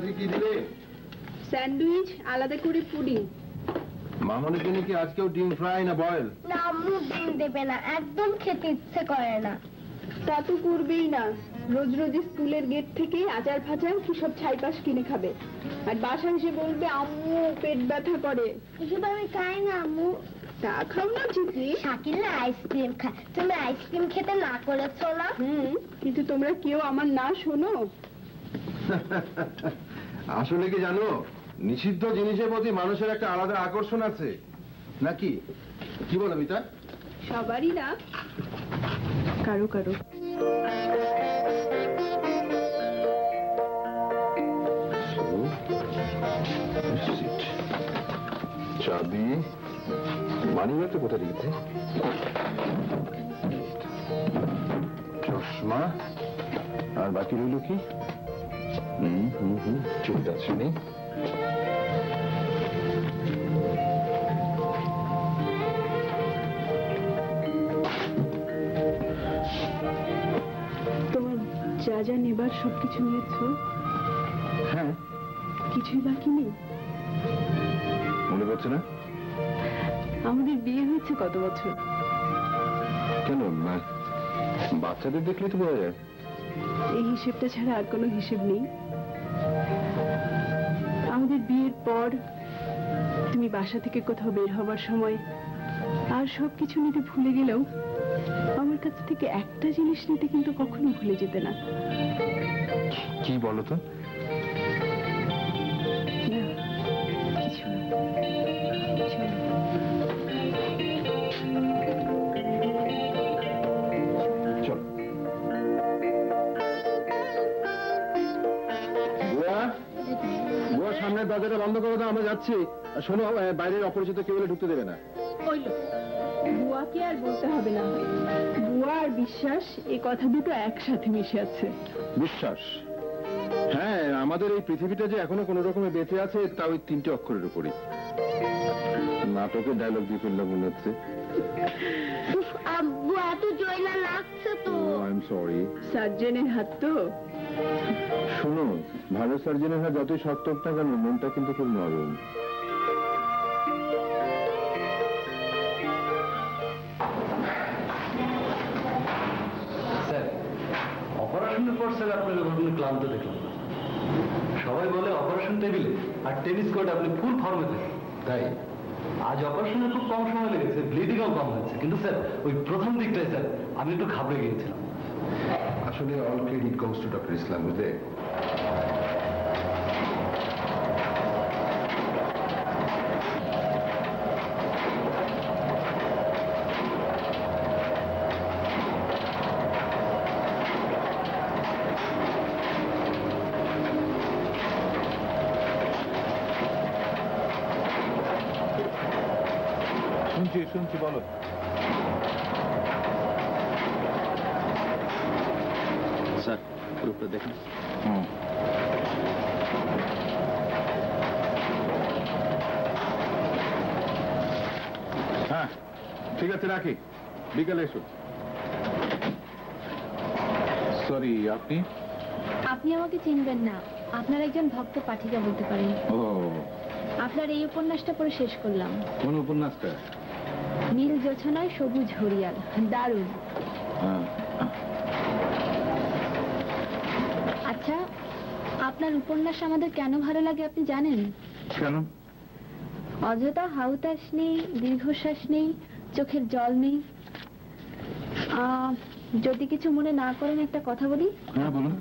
আজকে কি দিলে? স্যান্ডউইচ, আলাদা করে পুডিং। মামনের জন্য কি আজকেও ডিম ফ্রাই না বয়েল? না আম্মু ডিম দেবে না, একদম খেতে ইচ্ছে করে না। তা তো করবেই না, রোজ রোজ স্কুলের গেট থেকে আচার ফাচার কি সব ছাইপাশ কিনে খাবে, আর বাসায় এসে বলবে আম্মু পেট ব্যথা করে। এসব আমি খাই না আম্মু। তা খাও না চিঠি। শাকিল না আইসক্রিম খায়, তুমি আইসক্রিম খেতে না করেছো না? কিন্তু তোমরা কেউ আমার না শোনো। আসলে কি জানো, নিষিদ্ধ জিনিসের প্রতি মানুষের একটা আলাদা আকর্ষণ আছে নাকি? কি বলো মিতা? সবারই না, কারো কারো। চাবি, মানি ব্যাগটা কোথায় রেখেছে? চশমা, আর বাকি রইল কি? চুল আছে নেই। তোমার যা যা নেবার সবকিছু নিয়েছো? হ্যাঁ। কিছুই বাকি নেই? মনে পড়ছে না? আমাদের বিয়ে হয়েছে কত বছর? কেন, বাচ্চাদের দেখলে তো বোঝা যায়। এই হিসেবটা ছাড়া আর কোনো হিসেব নেই। আমাদের বিয়ের পর তুমি বাসা থেকে কোথাও বের হবার সময় আর সবকিছু নিতে ভুলে গেলেও আমার কাছ থেকে একটা জিনিস নিতে কিন্তু কখনো ভুলে যেতে না। কি বলো তো? কিছু না। চলো। বুয়া, সামনের দরজাটা বন্ধ করে দাও, আমরা যাচ্ছি। শোনো, বাইরের অপরিচিত কেউ ঢুকতে দেবে না। বুয়াকে আর বলতে হবে না, বুয়া আর বিশ্বাস এই কথা দুটো একসাথে মিশে আছে। বিশ্বাস? হ্যাঁ, আমাদের এই পৃথিবীটা যে এখনো কোন রকমে বেঁচে আছে তা ওই 3টে অক্ষরের উপরই। নাটকের ডায়লগ দিয়ে ফেললাম মনে হচ্ছে। আব্বু এত জয়লা লাগছে তো। I am sorry. সার্জেনের হাত তো। শোনো, ভালো সার্জেনের হাত যতই শক্ত হোক না কেন, মনটা কিন্তু খুব নরম। অপারেশনের পর স্যার আপনার কোনো ক্লান্ত দেখলাম না। সবাই বলে অপারেশন টেবিলে আর টেনিস কোর্ট আপনি ফুল ফর্মে থাকেন, তাই আজ অপারেশনে খুব কম সময় লেগেছে, ব্লিডিংও কম হয়েছে, কিন্তু স্যার ওই প্রথম দিকটায় স্যার আমি একটু ঘাবড়ে গিয়েছিলাম। আসলে all credit goes to doctor Islam, বুঝলে? শুনছি, বলো। স্যার গ্রুপটা দেখুন। হ্যাঁ ঠিক আছে, রাখি, বিকালে এসো। সরি, আপনি? আপনি আমাকে চিনবেন না, আপনার একজন ভক্ত পাঠিকা বলতে পারেন। ও, আপনার এই উপন্যাসটা পড়ে শেষ করলাম। কোন উপন্যাসটা? নীল জোছনায় সবুজ হরিয়াল, দারুণ। আচ্ছা, আপনার উপন্যাস আমাদের কেন ভালো লাগে আপনি জানেন? কেন? অযথা হাউতাস নেই, দীর্ঘশ্বাস নেই, চোখের জল নেই। যদি কিছু মনে না করেন একটা কথা বলি। হ্যাঁ বলুন।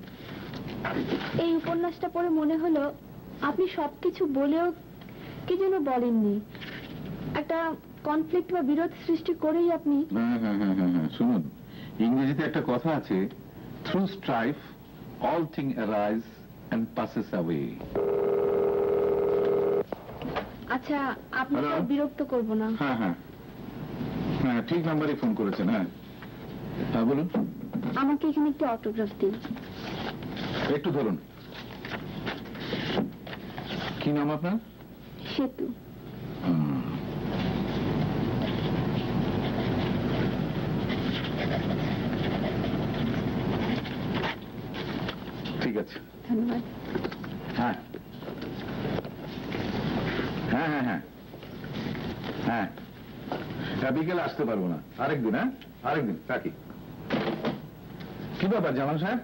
এই উপন্যাসটা পড়ে মনে হলো আপনি সবকিছু বলেও কি যেন বলেননি, একটা কনফ্লিক্ট বা বিরোধ সৃষ্টি করেই আপনি। হ্যাঁ, শুনুন, ইংরেজিতে একটা কথা আছে, through strife all thing arise and passes away. আচ্ছা, আপনাকে আর বিরক্ত করব না। হ্যাঁ, ঠিক নাম্বারে ফোন করেছেন। হ্যাঁ বলুন। আমাকে এখানে একটু অটোগ্রাফ দিন। একটু ধরুন। কি নাম আপনার? সেতু। ঠিক আছে, ধন্যবাদ। হ্যাঁ। বিকেলে আসতে পারবো না, আরেকদিন। হ্যাঁ, আরেকদিন রাখি। কি ব্যাপার জামাল সাহেব?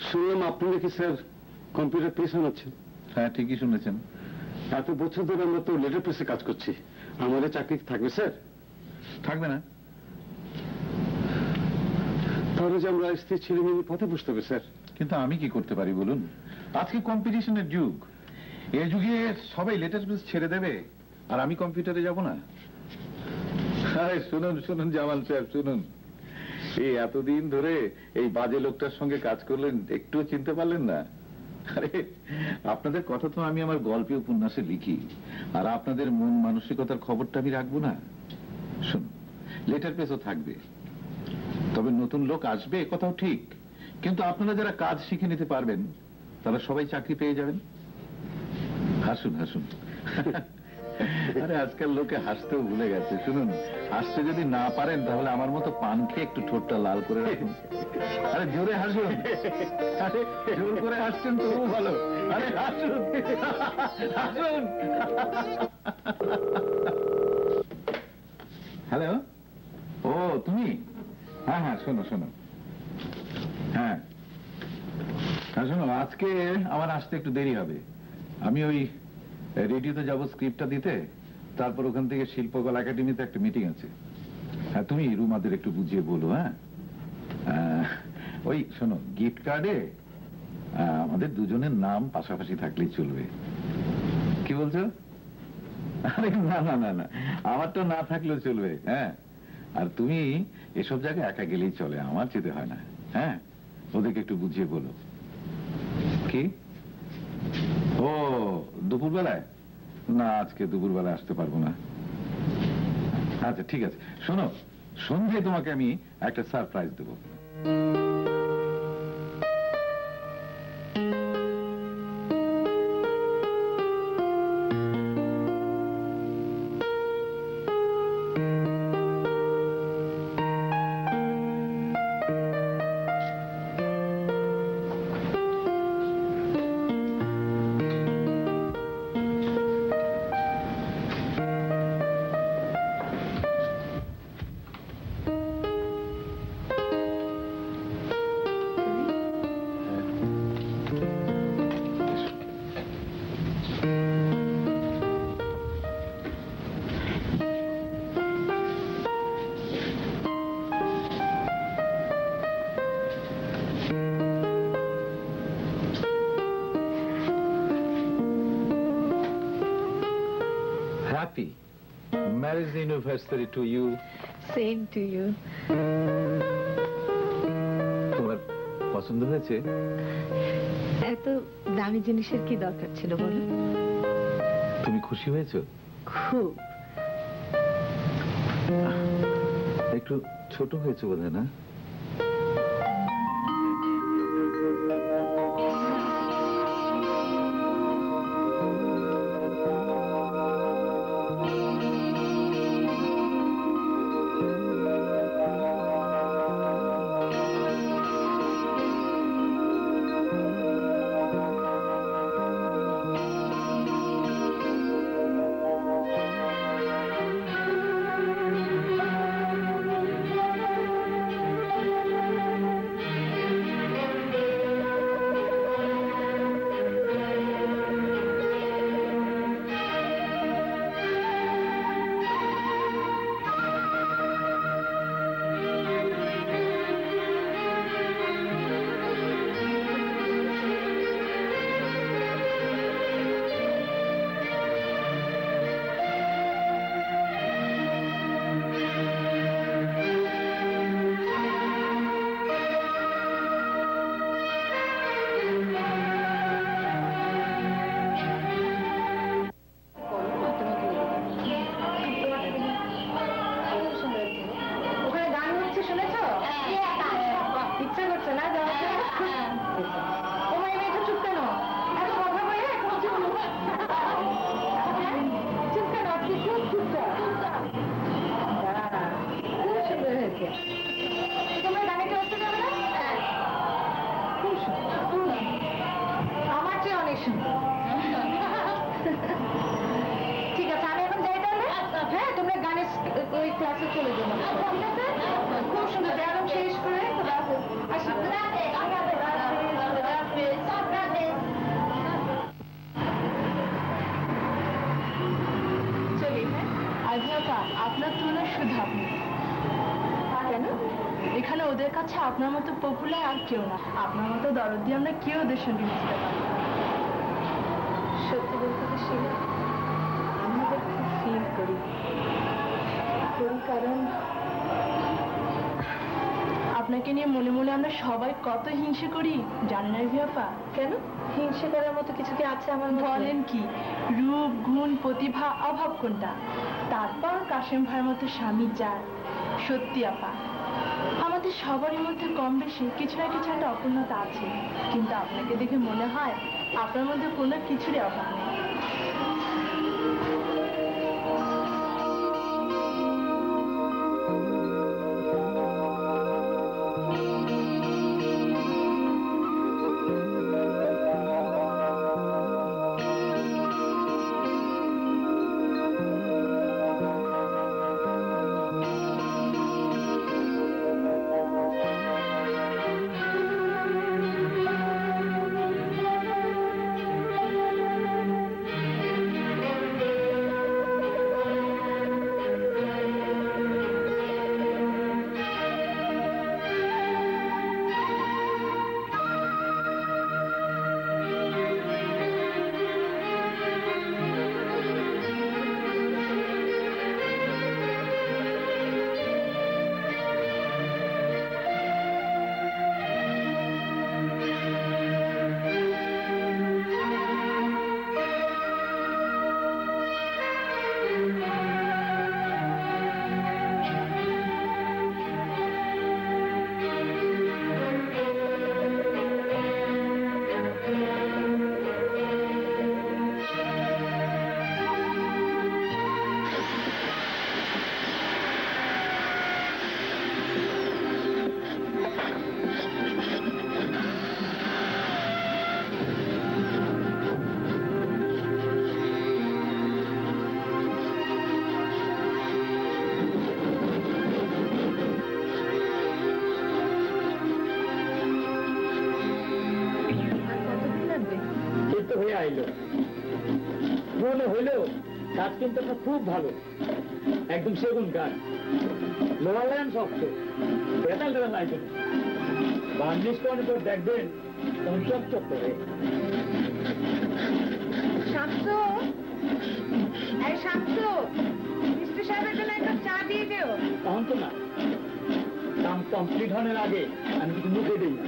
শুনলাম আপনি নাকি স্যার কম্পিউটার প্রেস বানাচ্ছেন। হ্যাঁ, ঠিকই শুনেছেন। এত বছর ধরে আমরা তো লেটার প্রেসে কাজ করছি, আমাদের চাকরি থাকবে স্যার? থাকবে না? তাহলে যে আমরা স্ত্রী ছেলে মেয়ে পথে বসতে হবে স্যার। কিন্তু আমি কি করতে পারি বলুন? আজকে কম্পিটিশনের যুগ, এই যুগে সবাই লেটেস্ট বেস ছেড়ে দেবে আর আমি কম্পিউটারে যাব না? আরে শুনুন শুনুন জামাল সাহেব, শুনুন, এই এতদিন ধরে এই বাজে লোকটার সঙ্গে কাজ করলেন, একটুও চিনতে পারলেন না? আরে আপনাদের কথা তো আমি আমার গল্পে উপন্যাসে লিখি, আর আপনাদের মন মানসিকতার খবরটা আমি রাখবো না? শুনুন, লেটার পেসও থাকবে, তবে নতুন লোক আসবে কথাও ঠিক, কিন্তু আপনারা যারা কাজ শিখে নিতে পারবেন তারা সবাই চাকরি পেয়ে যাবেন। হাসুন হাসুন। আরে আজকাল লোকে হাসতেও ভুলে গেছে। শুনুন, হাসতে যদি না পারেন তাহলে আমার মতো পান খেয়ে একটু ঠোঁটটা লাল করে রাখুন। আরে জোরে হাসুন। আরে জোর করে হাসছেন তবু ভালো। আরে হাসুন হাসুন। হ্যালো, ও তুমি? হ্যাঁ হ্যাঁ, শোনো শোনো, হ্যাঁ হ্যাঁ শোনো, আজকে আমার আসতে একটু দেরি হবে। আমি ওই রেডিওতে যাব স্ক্রিপ্টটা দিতে, তারপর ওখান থেকে শিল্পকলা একাডেমিতে একটা মিটিং আছে। হ্যাঁ, তুমি রুমাদের একটু বুঝিয়ে বলো। হ্যাঁ, ওই শোনো, গিফট কার্ডে আমাদের দুজনের নাম পাশাপাশি থাকলেই চলবে। কি বলছো? আরে না না না না, আমারটা না থাকলেও চলবে। হ্যাঁ, আর তুমি এসব জায়গায় একা গেলেই চলে, আমার যেতে হয় না। হ্যাঁ, ওদেরকে একটু বুঝিয়ে বলো। কি? ও দুপুরবেলায়? না, আজকে দুপুরবেলায় আসতে পারবো না। আচ্ছা ঠিক আছে, শোনো, সন্ধ্যায় তোমাকে আমি একটা সারপ্রাইজ দেবো। Happy marriage anniversary to you. Same to you. তোমার পছন্দ হয়েছে? এত দামি জিনিসের কি দরকার ছিল বলো? তুমি খুশি হয়েছো? খুব। একটু ছোট হয়েছে বোধহয়, না? ওদের কাছে আপনার মতো পপুলার আর কেউ না। আপনার মতো দরদ দিয়ে আমরা কেউ ওদের সঙ্গে মিশতে পারি না। সত্যি বলতে তো শিলা, আমি ওদের খুব ফিল করি, কারণ আপনাকে নিয়ে মনে মনে আমরা সবাই কত হিংসে করি, জানেন না ভিয়াপা? কেন হিংসে করার মতো কিছু কি আছে আমার? বলেন কি, রূপ গুণ প্রতিভা অভাব কোনটা? তারপর কাশেম ভাইয়ের মতো স্বামী যার। সত্যি আপা, আমাদের সবারই মধ্যে কম বেশি কিছু না কিছু একটা অপূর্ণতা আছে, কিন্তু আপনাকে দেখে মনে হয় আপনার মধ্যে কোনো কিছুরই অভাব নেই। কাজ কিন্তু খুব ভালো, একদম সেগুন কাজ, লোহার লাইন শক্ত, বেতাল টেতাল নাই কোনো। বার্নিশ করানোর পর দেখবেন তখন চকচক করে। শামসু, এই শামসু, মিস্ত্রি সাহেবের জন্য একটা চা দিয়ে দিও। তখন তো না, কাম কমপ্লিট হওয়ার আগে আমি কিছু মুখে দিই না।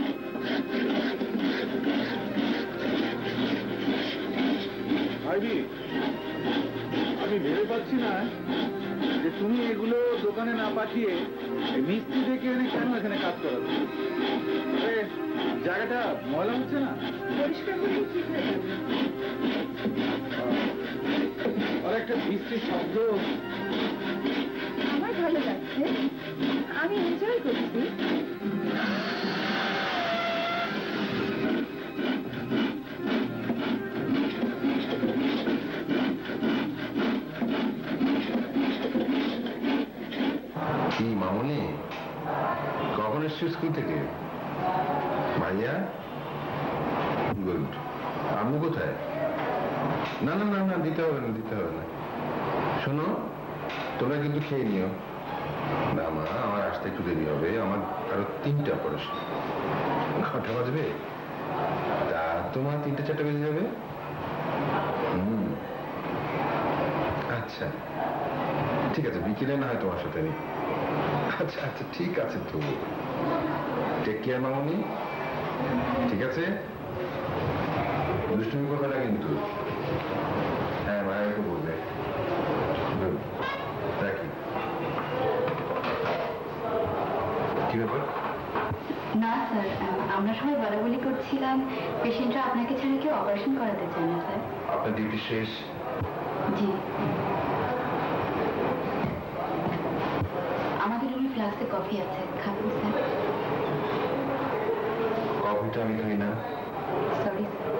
আমি ভেবে পাচ্ছি না যে তুমি এগুলো দোকানে না পাঠিয়ে মিস্ত্রি ডেকে এনে কেন এখানে কাজ করাচ্ছ? জায়গাটা ময়লা হচ্ছে না? পরিষ্কার করে ঠিক হয়ে যাবে। আর একটা বৃষ্টির শব্দ আমার ভালো লাগছে, আমি এনজয় করছি। কি মামনি, কখন এসছো স্কুল থেকে? ভাইয়া গুড। আম্মু কোথায়? না না না না, দিতে হবে না, দিতে হবে না। শোনো, তোমরা কিন্তু খেয়ে নিও। না মা, আমার আসতে একটু দেরি হবে, আমার আরো 3টা অপারেশন। কটা বাজবে? তা তোমার 3টে 4টে বেজে যাবে। আচ্ছা ঠিক আছে, বিকেলে না হয় তোমার সাথে নেই। আচ্ছা আচ্ছা ঠিক আছে, তো টেক কেয়ার মামনি। ঠিক আছে, দুষ্টুমি করবে না কিন্তু। হ্যাঁ, ভাইয়াকে বলবে। রাখি। কি ব্যাপার? না স্যার, আমরা সবাই বলাবলি করছিলাম পেশেন্টরা আপনাকে ছাড়া কেউ অপারেশন করাতে চায় না স্যার। আপনার ডিউটি শেষ? জি, আমাদের রুমে ফ্লাস্কে কফি আছে, খাবেন স্যার? কফিটা আমি খাই না। Sorry sir.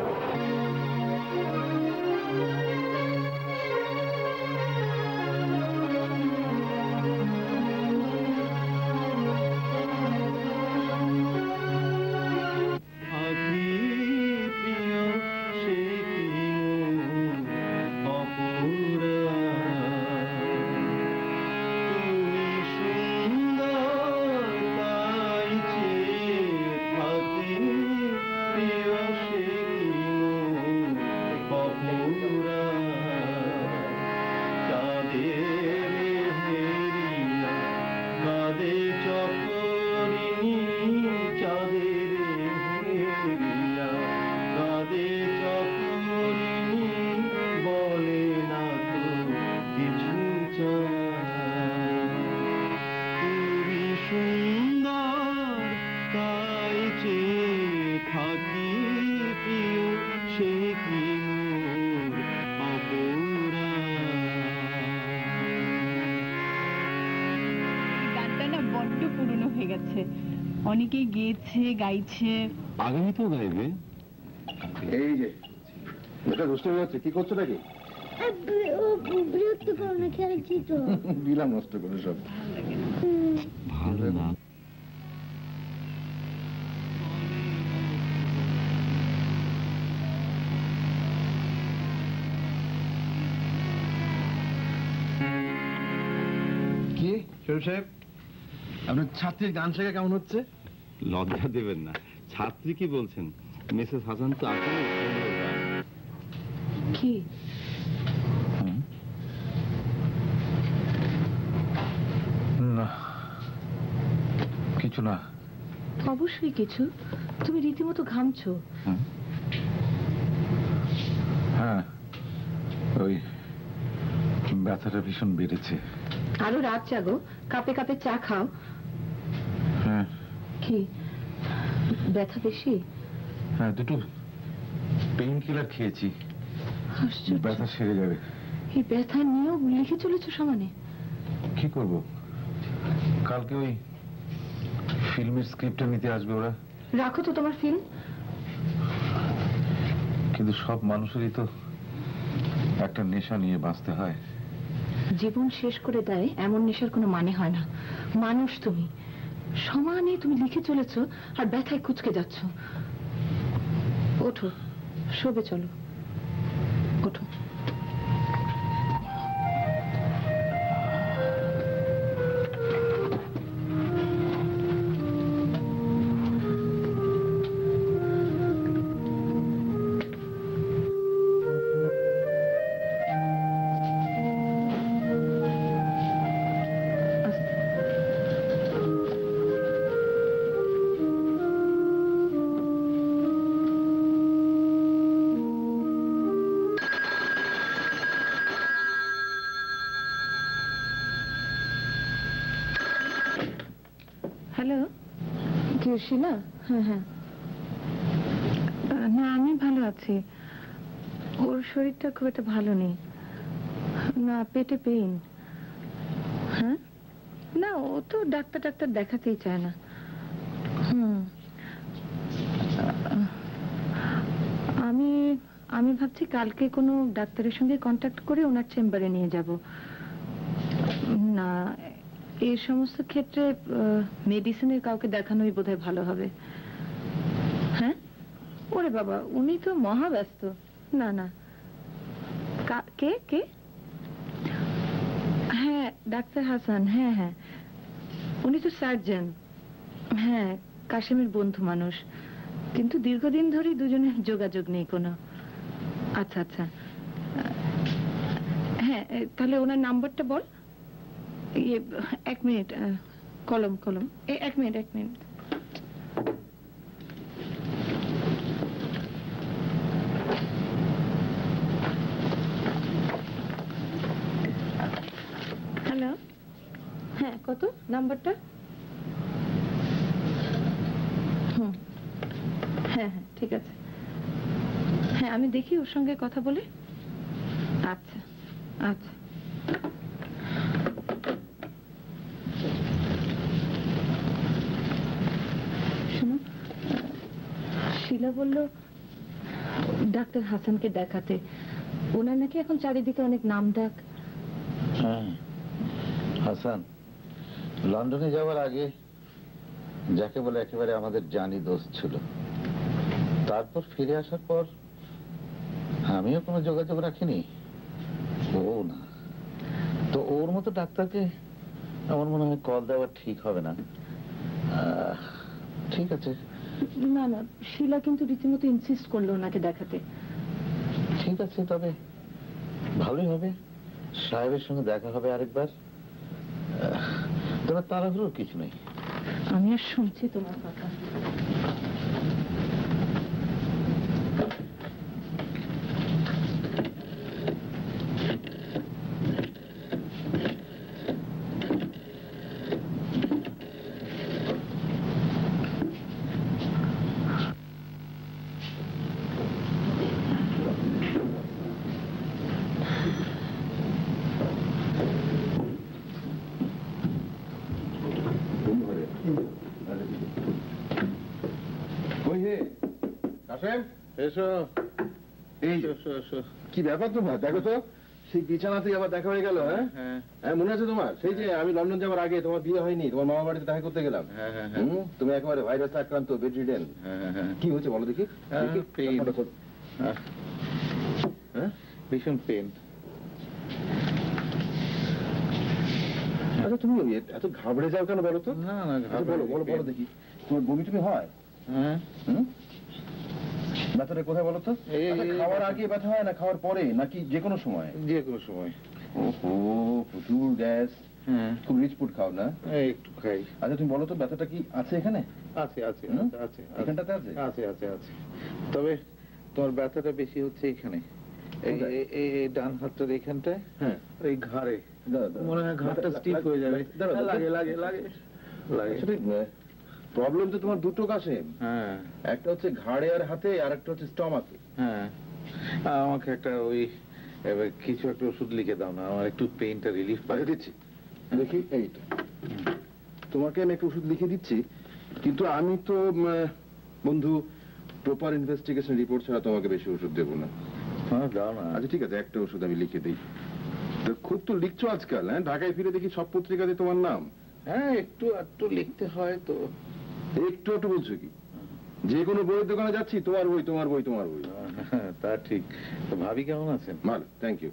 অনেকেই গেয়েছে, গাইছে, আগামীতেও গাইবে। এই যে এটা দুষ্ট হয়ে যাচ্ছে, কি করছো নাকি? বিরক্ত করো না, খেলছি তো। দিলাম নষ্ট করে সব। ভালো না। কি শরীফ সাহেব, আপনার ছাত্রীর গান শেখা কেমন হচ্ছে? লজ্জা দেবেন না, ছাত্রী কি বলছেন? মিসেস হাসান তো আসলে কি না, কিছু না। অবশ্যই কিছু। তুমি রীতিমতো ঘামছো। হ্যাঁ, ওই ব্যথাটা ভীষণ বেড়েছে। আরো রাত জাগো, কাপে কাপে চা খাও। হ্যাঁ। কি ব্যথা বেশি? হ্যাঁ, দুটো পেইন কিলার খেয়েছি, আশ্চর্য। ব্যথা সেরে যাবে। এই ব্যথা নিয়েও লিখে চলেছো সমানে? কি করব, কালকে ওই ফিল্মের স্ক্রিপ্টটা নিতে আসবে ওরা। রাখো তো তোমার ফিল্ম। কিন্তু সব মানুষেরই তো একটা নেশা নিয়ে বাঁচতে হয়। জীবন শেষ করে দেয় এমন নেশার কোনো মানে হয় না। মানুষ তুমি, সমানে তুমি লিখে চলেছো আর ব্যথায় কুচকে যাচ্ছ। ওঠো, শোবে চলো, ওঠো। হ্যালো, কি শিলা? হ্যাঁ হ্যাঁ, না আমি ভালো আছি। ওর শরীরটা খুব একটা ভালো নেই। না, পেটে পেইন। হ্যাঁ, না ও তো ডাক্তার ডাক্তার দেখাতেই চায় না। আমি আমি ভাবছি কালকে কোনো ডাক্তারের সঙ্গে কন্ট্যাক্ট করে ওনার চেম্বারে নিয়ে যাব। না, এই সমস্ত ক্ষেত্রে মেডিসিনের কাউকে দেখানোই বোধহয় ভালো হবে। হ্যাঁ, ওরে বাবা, উনি তো মহা ব্যস্ত। না না, কে কে? হ্যাঁ, ডাক্তার হাসান। হ্যাঁ হ্যাঁ, উনি তো সার্জন। হ্যাঁ, কাশেমের বন্ধু মানুষ, কিন্তু দীর্ঘদিন ধরেই দুজনের যোগাযোগ নেই কোনো। আচ্ছা আচ্ছা, হ্যাঁ তাহলে ওনার নাম্বারটা বল। এক মিনিট, কলম কলম, এক মিনিট এক মিনিট। হ্যালো, হ্যাঁ কত নাম্বারটা? হ্যাঁ হ্যাঁ ঠিক আছে। হ্যাঁ আমি দেখি ওর সঙ্গে কথা বলে। আচ্ছা আচ্ছা। শোনো, শিলা বলল ডাক্তার হাসানকে দেখাতে। ওনার নাকি এখন চারিদিকে অনেক নাম ডাক। হ্যাঁ, হাসান লন্ডনে যাওয়ার আগে যাকে বলে একেবারে আমাদের জানি দোস্ত ছিল, তারপর ফিরে আসার পর আমিও কোনো যোগাযোগ রাখিনি। ও না তো, ওর মতো ডাক্তারকে আমার মনে হয় কল দেওয়া ঠিক হবে না। ঠিক আছে। না না, শিলা কিন্তু রীতিমতো ইনসিস্ট করলো ওনাকে দেখাতে। ঠিক আছে, তবে ভালোই হবে, সাহেবের সঙ্গে দেখা হবে আরেকবার। তোমার তাড়াহুড়োর কিছু নেই। আমি আর শুনছি তোমার কথা। কি ব্যাপার তোমার? দেখো তো, সেই বিছানাতেই আবার দেখা হয়ে গেল। হ্যাঁ হ্যাঁ, মনে আছে তোমার? সেই যে আমি লন্ডন যাওয়ার আগে তোমার বিয়ে হয়নি, তোমার মামা বাড়িতে দেখা করতে গেলাম। তুমি একেবারে ভাইরাস আক্রান্ত, বেডরিডেন। কি হয়েছে বলো দেখি? ভীষণ পেন। আচ্ছা, তুমি এত ঘাবড়ে যাও কেন বলো তো? না না, বলো বলো বলো দেখি, তোমার বমি টমি হয়? হ্যাঁ। ব্যথাটা কোথায় বলো তো? খাওয়ার আগে ব্যথা হয় না খাওয়ার পরে, নাকি যে কোনো সময়? যে কোনো সময়। ওহো, প্রচুর গ্যাস। খুব রিচ ফুড খাও না? একটু খাই। আচ্ছা, তুমি বলো তো, ব্যথাটা কি আছে এখানে? আছে আছে আছে, এখানটাতে আছে? আছে আছে আছে। তবে তোমার ব্যথাটা বেশি হচ্ছে এখানে, এই ডান হাতটার এখানটায়। হ্যাঁ, এই ঘাড়ে মনে হয় ঘাড়টা স্টিফ হয়ে যাবে। লাগে লাগে লাগে লাগে। প্রবলেম তো তোমার দুটো কাছে। হ্যাঁ, একটা হচ্ছে ঘাড়ে আর হাতে, আর একটা হচ্ছে স্টমাকে। হ্যাঁ, আমাকে একটা ওই কিছু একটা ওষুধ লিখে দাও না, আমার একটু পেইনটা রিলিফ পাই। দিচ্ছি, দেখি এইটা। তোমাকে আমি একটা ওষুধ লিখে দিচ্ছি, কিন্তু আমি তো বন্ধু প্রপার ইনভেস্টিগেশন রিপোর্ট ছাড়া তোমাকে বেশি ওষুধ দেবো না। হ্যাঁ, দাও না। আচ্ছা ঠিক আছে, একটা ওষুধ আমি লিখে দিই। খুব তো লিখছো আজকাল। হ্যাঁ, ঢাকায় ফিরে দেখি সব পত্রিকাতে তোমার নাম। হ্যাঁ, একটু একটু লিখতে হয় তো। একটু একটু বলছো কি? যে কোনো বইয়ের দোকানে যাচ্ছি, তোমার বই তোমার বই তোমার বই। তা ঠিক। তো ভাবি কেমন আছেন? ভালো, থ্যাংক ইউ।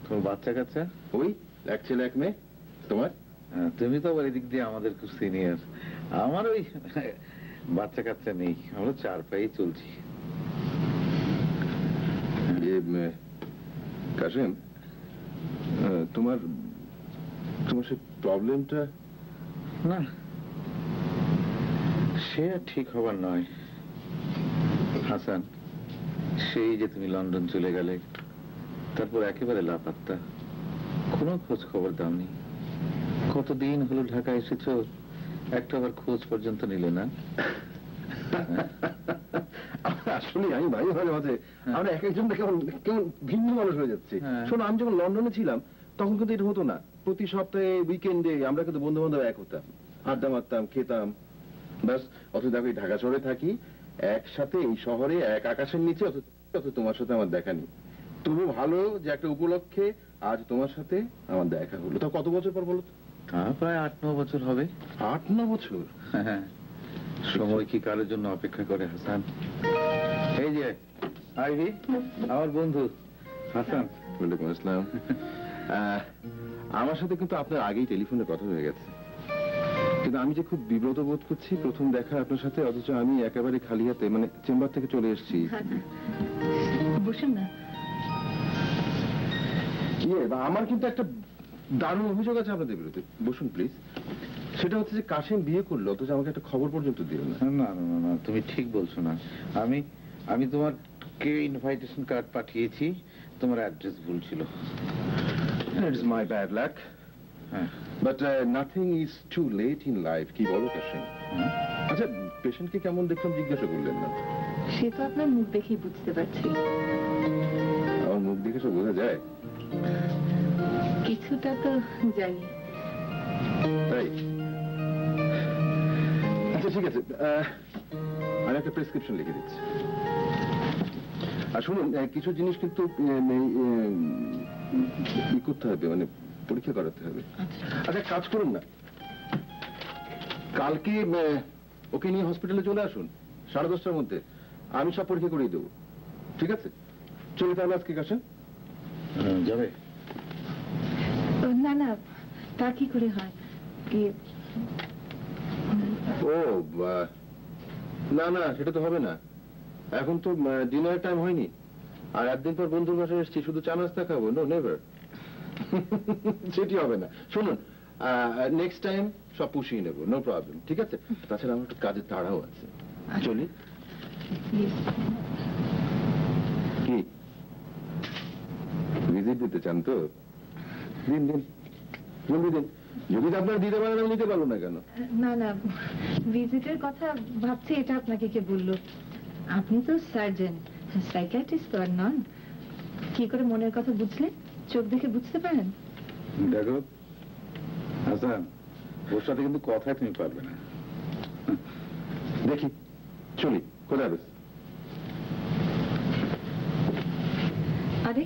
তোমার বাচ্চা কাচ্চা? ওই এক ছেলে এক মেয়ে। তোমার? তুমি তো আবার এদিক দিয়ে আমাদের খুব সিনিয়র। আমার ওই বাচ্চা কাচ্চা নেই, আমরা 4 পায়ে চলছি। কাশেম, তোমার তোমার সে প্রবলেমটা না, সে আর ঠিক হবার নয় হাসান। সেই যে তুমি লন্ডন চলে গেলে, তারপর একেবারে লাপাত্তা, কোনো খোঁজ খবর দাওনি। কতদিন হলো ঢাকা এসেছো, একটা আবার খোঁজ পর্যন্ত নিলে না। আসলে আমি ভাই মাঝে মাঝে আমরা এক একজন কেমন কেমন ভিন্ন মানুষ হয়ে যাচ্ছে। শোনো, আমি যখন লন্ডনে ছিলাম তখন কিন্তু এটা হতো না। প্রতি সপ্তাহে উইকেন্ডে আমরা কিন্তু বন্ধু বান্ধব এক হতাম, আড্ডা মারতাম, খেতাম, ব্যাস। অথচ দেখো, এই ঢাকা শহরে থাকি, একসাথে এই শহরে এক আকাশের নিচে, অথচ তোমার সাথে আমার দেখা নেই। তবু ভালো যে একটা উপলক্ষে আজ তোমার সাথে আমার দেখা হলো। তা কত বছর পর বলো? প্রায় 8-9 বছর হবে। 8-9 বছর? হ্যাঁ, সময় কি কারোর জন্য অপেক্ষা করে হাসান? এই যে আইভি, আমার বন্ধু হাসান। ওয়ালাইকুম আসসালাম। আমার সাথে কিন্তু আপনার আগেই টেলিফোনে কথা হয়ে গেছে, কিন্তু আমি যে খুব বিব্রত বোধ করছি প্রথম দেখা আপনার সাথে, অথচ আমি একেবারে খালি হাতে, মানে চেম্বার থেকে চলে এসেছি। বসুন না। আমার কিন্তু একটা দারুণ অভিযোগ আছে আপনাদের বিরুদ্ধে। বসুন প্লিজ। সেটা হচ্ছে যে কাশেম বিয়ে করলো, অথচ আমাকে একটা খবর পর্যন্ত দিল না। না না না না, তুমি ঠিক বলছো না। আমি তোমাকে ইনভাইটেশন কার্ড পাঠিয়েছি, তোমার অ্যাড্রেস ভুল ছিল। It's my bad luck. But nothing is too late in life. কি বলো কাশেম? আচ্ছা, পেশেন্টকে কেমন দেখলাম জিজ্ঞাসা করলেন না? সে তো আপনার মুখ দেখেই বুঝতে পারছি। আমার মুখ দেখে সব বোঝা যায়? কিছুটা তো জানি। তাই? আচ্ছা ঠিক আছে, আমি একটা প্রেসক্রিপশন লিখে দিচ্ছি। আর শুনুন, কিছু জিনিস কিন্তু করতে হবে, মানে পরীক্ষা করাতে হবে। আচ্ছা, কাজ করুন না, কালকে ওকে নিয়ে হসপিটালে চলে আসুন 10:30টার মধ্যে। আমি সব পরীক্ষা করিয়ে দেবো, ঠিক আছে? চলে তাহলে আজকে কাছে যাবে? না না, তা কি করে হয়? ও না না, সেটা তো হবে না। এখন তো ডিনার টাইম হয়নি। আর একদিন পর বন্ধুর বাসায় এসছি শুধু চা নাস্তা খাবো? No, never. সেটি হবে না। শুনুন, নেক্সট টাইম সব পুষিয়ে নেবো, নো প্রবলেম, ঠিক আছে? তাছাড়া আমার একটু কাজের তাড়াও আছে, চলি। কি ভিজিট দিতে চান তো? দিন দিন, জলদি দিন। যদি আপনারা দিতে পারেন, আমি নিতে পারবো না কেন? না না, ভিজিটের কথা ভাবছি, এটা আপনাকে কে বললো? আপনি তো সার্জন, সাইকিয়াট্রিস্ট তো আর নন। কি করে মনের কথা বুঝলেন? চোখ দেখে বুঝতে পারেন? দেখো হাসান, ওর সাথে কিন্তু কথায় তুমি পারবে না। দেখি, চলি, খোদা হাফেজ। আরে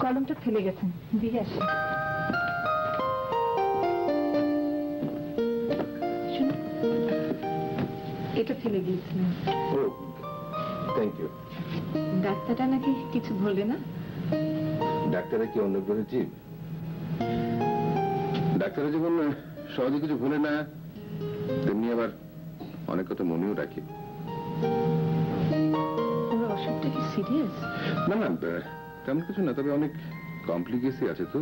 কলমটা ফেলে গেছেন, দিয়ে আসেন। শুনুন, এটা ফেলে গিয়েছিলেন। ও, থ্যাংক ইউ। ডাক্তারটা নাকি কিছু বলে না? ডাক্তারে কি অন্য গ্রহের জীব? ডাক্তারে যেমন সহজে কিছু ভুলে না, তেমনি আবার অনেক কথা মনেও রাখে। ওর অসুখটা কি সিরিয়াস? না না, তেমন কিছু না, তবে অনেক কমপ্লিকেসি আছে তো।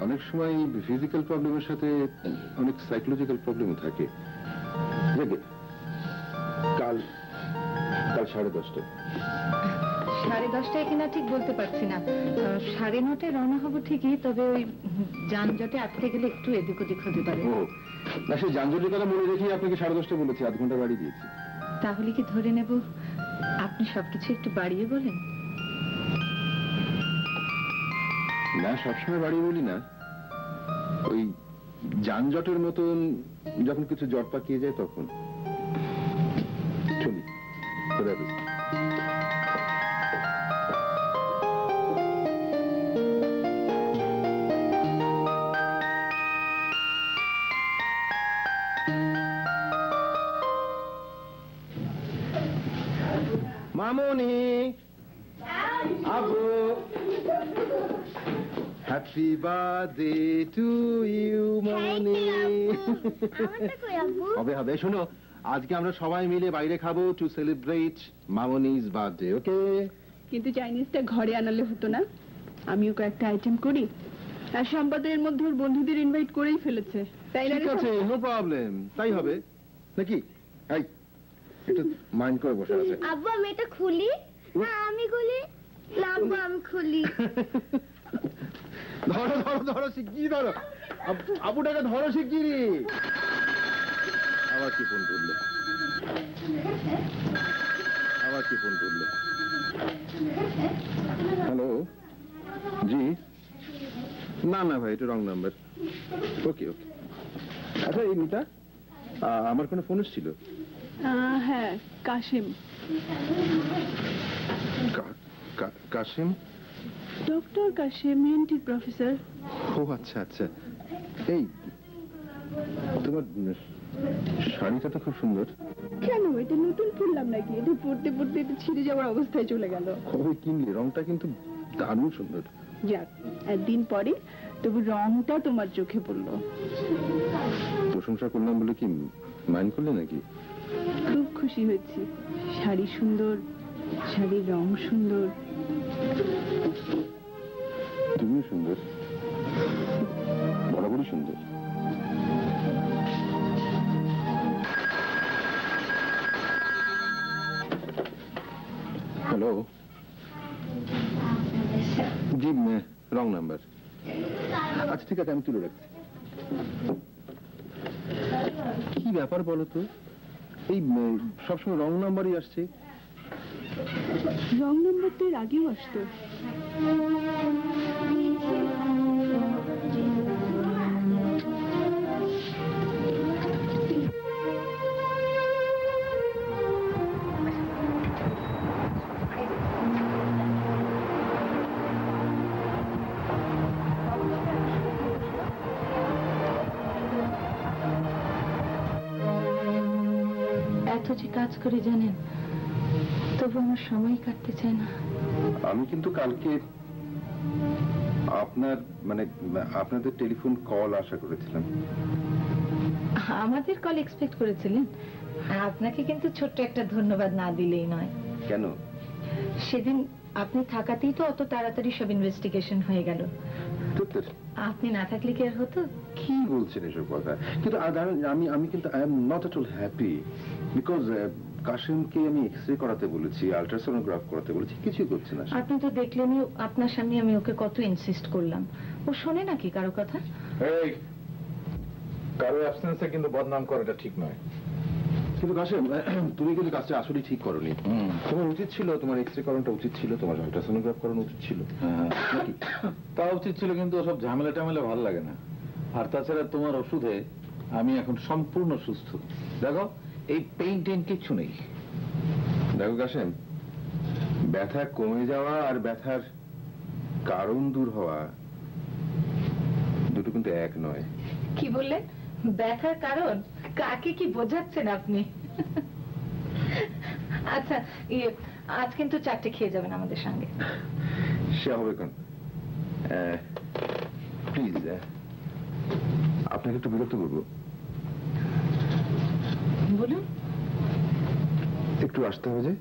অনেক সময় ফিজিক্যাল প্রবলেমের সাথে অনেক সাইকোলজিক্যাল প্রবলেমও থাকে। কাল 10:30। 10:30টায় কিনা ঠিক বলতে পারছি না। 9:30টায় রওনা হবো ঠিকই, তবে ওই যানজটে আটকে গেলে একটু এদিক ওদিক হতে পারে। ও না, সেই যানজটের কথা মনে রেখেই আপনাকে 10:30 বলেছি, আধ ঘন্টা বাড়ি দিয়েছি। তাহলে কি ধরে নেব আপনি সবকিছু একটু বাড়িয়ে বলেন? না, সবসময় বাড়িয়ে বলি না, ওই যানজটের মতন যখন কিছু জট পাকিয়ে যায় তখন। চলি, খোদা হাফেজ। মামনি, আব্বু, হ্যাপি বার্থডে টু ইউ মামনি। হবে হবে, শোনো, আজকে আমরা সবাই মিলে বাইরে খাবো টু সেলিব্রেট মামনি's বার্থডে, ওকে? কিন্তু চাইনিজটা ঘরে আনালে হতো না? আমিও কয়েকটা আইটেম করি, আর সম্পাদকের মধ্যে ওর বন্ধুদের ইনভাইট করেই ফেলেছে, তাই না? ঠিক আছে, নো প্রবলেম, তাই হবে নাকি? এই একটু মাইন্ড করে বসে আছে। আব্বু, আমি এটা খুলি? না, আমি খুলি না। আব্বু, আমি খুলি। ধরো ধরো ধরো, শিগগিরি ধরো, আবুটাকে ধরো শিগগিরি। আবার কি ফোন করলো? হ্যালো, জি? না না ভাই, এটা রং নাম্বার। ওকে ওকে। আচ্ছা, এই মিতা, আমার কোনো ফোন এসেছিল? হ্যাঁ, Kasim. Kasim? Doctor Kasim, ENT professor. ও আচ্ছা আচ্ছা। এই তোমার শাড়িটা তো খুব সুন্দর। কেন, এটা নতুন ফুললাম নাকি? এটা পড়তে পড়তে এটা ছিঁড়ে যাওয়ার অবস্থায় চলে গেল। কবে কিনলে? রংটা কিন্তু দারুণ সুন্দর। যাক, একদিন পরে তবু রংটা তোমার চোখে পড়লো। প্রশংসা করলাম বলে কি মাইন্ড করলে নাকি? খুব খুশি হয়েছি। শাড়ি সুন্দর, শাড়ির রং সুন্দর। তুমিও সুন্দর, বরাবরই সুন্দর। হ্যালো, জি, রং নাম্বার। আচ্ছা ঠিক আছে, আমি তুলে রাখছি। কি ব্যাপার বলো তো, এই সবসময় রং নাম্বারই আসছে। রং নাম্বার তো এর আগেও আসতো। এত যে কাজ করে জানেন, তবু আমার সময় কাটতে চায় না। আমি কিন্তু কালকে আপনাদের টেলিফোন কল আশা করেছিলাম। আমাদের কল এক্সপেক্ট করেছিলেন? আপনাকে কিন্তু ছোট্ট একটা ধন্যবাদ না দিলেই নয়। কেন? সেদিন আপনি থাকাতেই তো অত তাড়াতাড়ি সব ইনভেস্টিগেশন হয়ে গেল। আপনি না থাকলে কি আর হতো? কি বলছেন এসব কথা? কিন্তু আমি কিন্তু I am not at all happy because কাশিমকে আমি এক্সরে করাতে বলেছি, আল্ট্রাসোনোগ্রাফ করাতে বলেছি, কিছুই করছে না। আপনি তো দেখলেনই আপনার সামনে আমি ওকে কত ইনসিস্ট করলাম, ও শোনে নাকি কারো কথা? এই কারো অ্যাবসেন্সে কিন্তু বদনাম করাটা ঠিক নয়। কিন্তু কাশিম, তুমি কিন্তু কাজটা আসলে ঠিক করোনি। তোমার উচিত ছিল, তোমার এক্সরে করানোটা উচিত ছিল, তোমার আল্ট্রাসোনোগ্রাফ করানো উচিত ছিল। নাকি তা উচিত ছিল, কিন্তু ওসব ঝামেলা টামেলা ভালো লাগে না। আর তাছাড়া তোমার ওষুধে আমি এখন সম্পূর্ণ সুস্থ। দেখো এই পেইন টেইন কিচ্ছু নেই। দেখো কাশিম, ব্যথা কমে যাওয়া আর ব্যথার কারণ দূর হওয়া দুটো কিন্তু এক নয়। কি বললেন? ব্যথার কারণ? কাকে কি বোঝাচ্ছেন আপনি? আচ্ছা আজ কিন্তু 4টে খেয়ে যাবেন আমাদের সঙ্গে। সে হবে কোন? প্লিজ, আপনাকে একটু বিরক্ত করবো? বলুন। একটু আসতে হবে যে।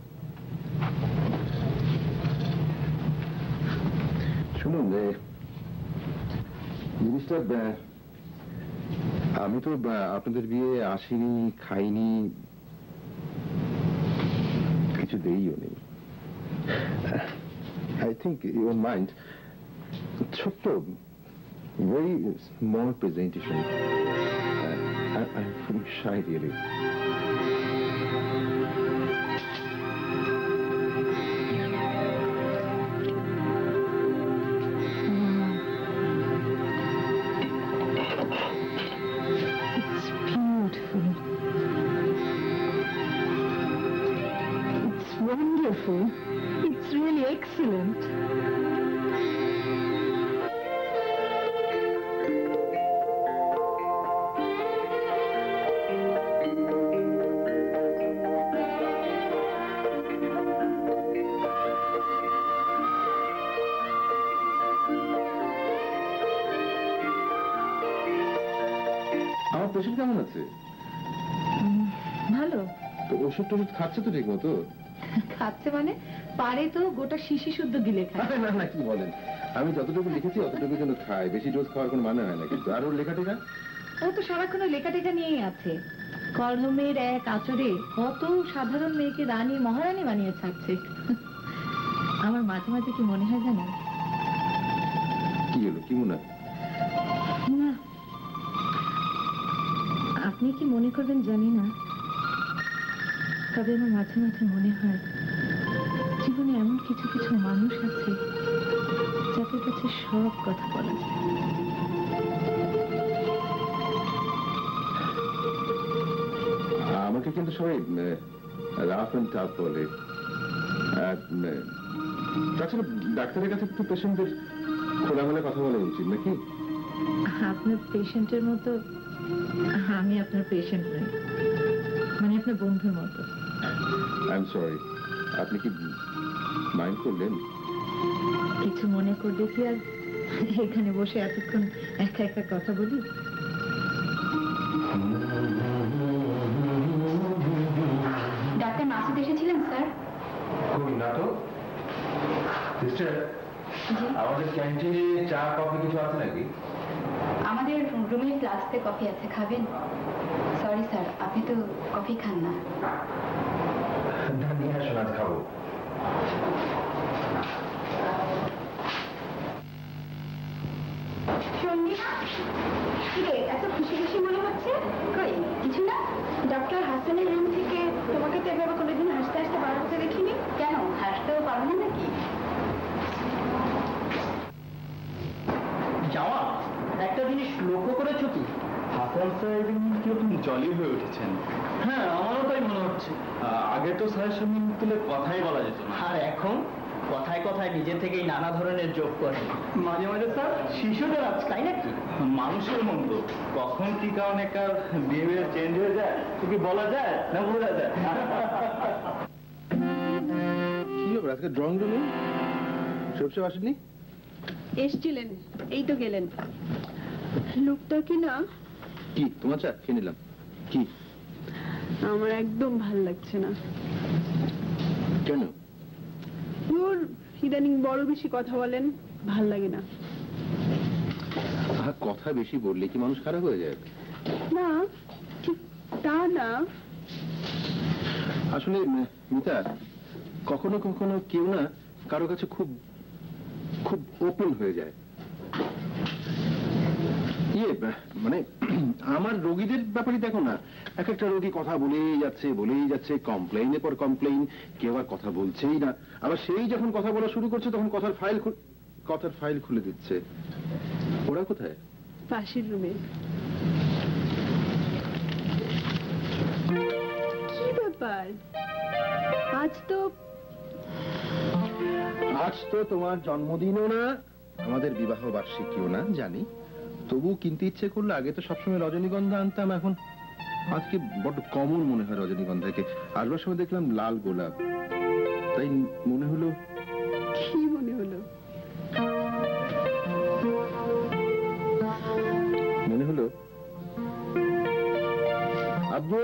শুনুন, জিনিসটা আমি তো আপনাদের বিয়ে আসিনি, খাইনি, কিছু দেইও নেই। আই থিঙ্ক ইউর মাইন্ড ছোট্ট very small presentation. I'm feeling shy really. It's beautiful. It's wonderful. It's really excellent. আমার পেশেন্ট কেমন আছে? ভালো। তো ওষুধ টষুধ খাচ্ছে তো ঠিক মতো? খাচ্ছে মানে পারে তো গোটা শিশি শুদ্ধ গিলে খায়। না না, কি বলেন? আমি যতটুকু লিখেছি অতটুকু কিন্তু খায়, বেশি ডোজ খাওয়ার কোনো মানে হয় না। কিন্তু আর ওর লেখা টেখা? ও তো সারাক্ষণ লেখাটেখা নিয়েই আছে। কলমের এক আচরে কত সাধারণ মেয়েকে রানী মহারানী বানিয়ে ছাড়ছে। আমার মাঝে মাঝে কি মনে হয় জানেন? কি হলো, কি মনে হয়? না, আপনি কি মনে করবেন জানি না, তবে আমার মাঝে মাঝে মনে হয় জীবনে এমন কিছু কিছু মানুষ আছে যাদের কাছে সব কথা বলা যায়। আমাকে কিন্তু সবাই রাফ এন্ড টাফ বলে। তাছাড়া ডাক্তারের কাছে একটু পেশেন্টদের খোলামেলা কথা বলা উচিত নাকি? আপনার পেশেন্টের মতো আমি আপনার পেশেন্ট নই, মানে আপনার বন্ধুর মতো। আই এম সরি, আপনি কি মাইন্ড করলেন? কিছু মনে করলে কি আর এখানে বসে এতক্ষণ একা একা কথা বলি? ডাক্তার মাসুদ এসেছিলেন স্যার? কই না তো। সিস্টার, আমাদের ক্যান্টিনে চা কফি কিছু আছে নাকি? আমাদের রুমের ফ্লাস্কে কফি আছে, খাবেন? সরি স্যার, আপনি তো কফি খান না। না, নিয়ে আসুন, আজ খাবো। এত খুশি খুশি মনে হচ্ছে? কই কিছু না। ডক্টর হাসানের রুম থেকে তোমাকে তো এভাবে কোনোদিন হাসতে হাসতে বার হতে দেখিনি। কেন, হাসতেও পারো না নাকি? যাওয়া একটা জিনিস লক্ষ্য করেছো কি? হাসান সাহেবের মুখ কিরকম জলি হয়ে উঠেছেন। হ্যাঁ, আমারও তাই মনে হচ্ছে। আগে তো স্যারের সঙ্গে মুখ তুলে কথাই বলা যেত না, আর এখন কথায় কথায় নিজে থেকেই নানা ধরনের যোগ করে। মাঝে মাঝে স্যার শিশুদের আজ, তাই নাকি? মানুষের মতো কখন কি কারণে কার বিহেভিয়ার চেঞ্জ হয়ে যায় তো কি বলা যায় না বোঝা যায়? কি হবে আজকে ড্রয়িং রুমে সবসে আসেননি? এসছিলেন, এই তো গেলেন। লোকটা কি না? কি তোমার চা খেয়ে নিলাম। কি আমার একদম ভাল লাগছে না। কেন? ওর ইদানিং বড় বেশি কথা বলেন, ভাল লাগে না। কথা বেশি বললে কি মানুষ খারাপ হয়ে যায়? না, ঠিক তা না। আসলে মিতা, কখনো কখনো কেউ না কারো কাছে খুব খুব ওপেন হয়ে যায়। মানে আমার রোগীদের ব্যাপারে দেখো না, এক একটা রোগী কথা বলেই যাচ্ছে, কমপ্লেইনের পর কমপ্লেইন, কেউ আর কথা বলছেই না। আবার সেই যখন কথা বলা শুরু করছে তখন কথার ফাইল খুলে দিচ্ছে। ওরা কোথায়? পাশের রুমে। কি ব্যাপার? আজ তো তোমার জন্মদিনও না, আমাদের বিবাহ বার্ষিকীও না জানি, তবু কিনতে ইচ্ছে করলো। আগে তো সবসময় রজনীগন্ধা আনতাম, এখন আজকে বড্ড কমন মনে হয় রজনীগন্ধাকে। আসবার সময় দেখলাম লাল গোলাপ, তাই মনে হলো। কি মনে হলো? মনে হলো আব্বু,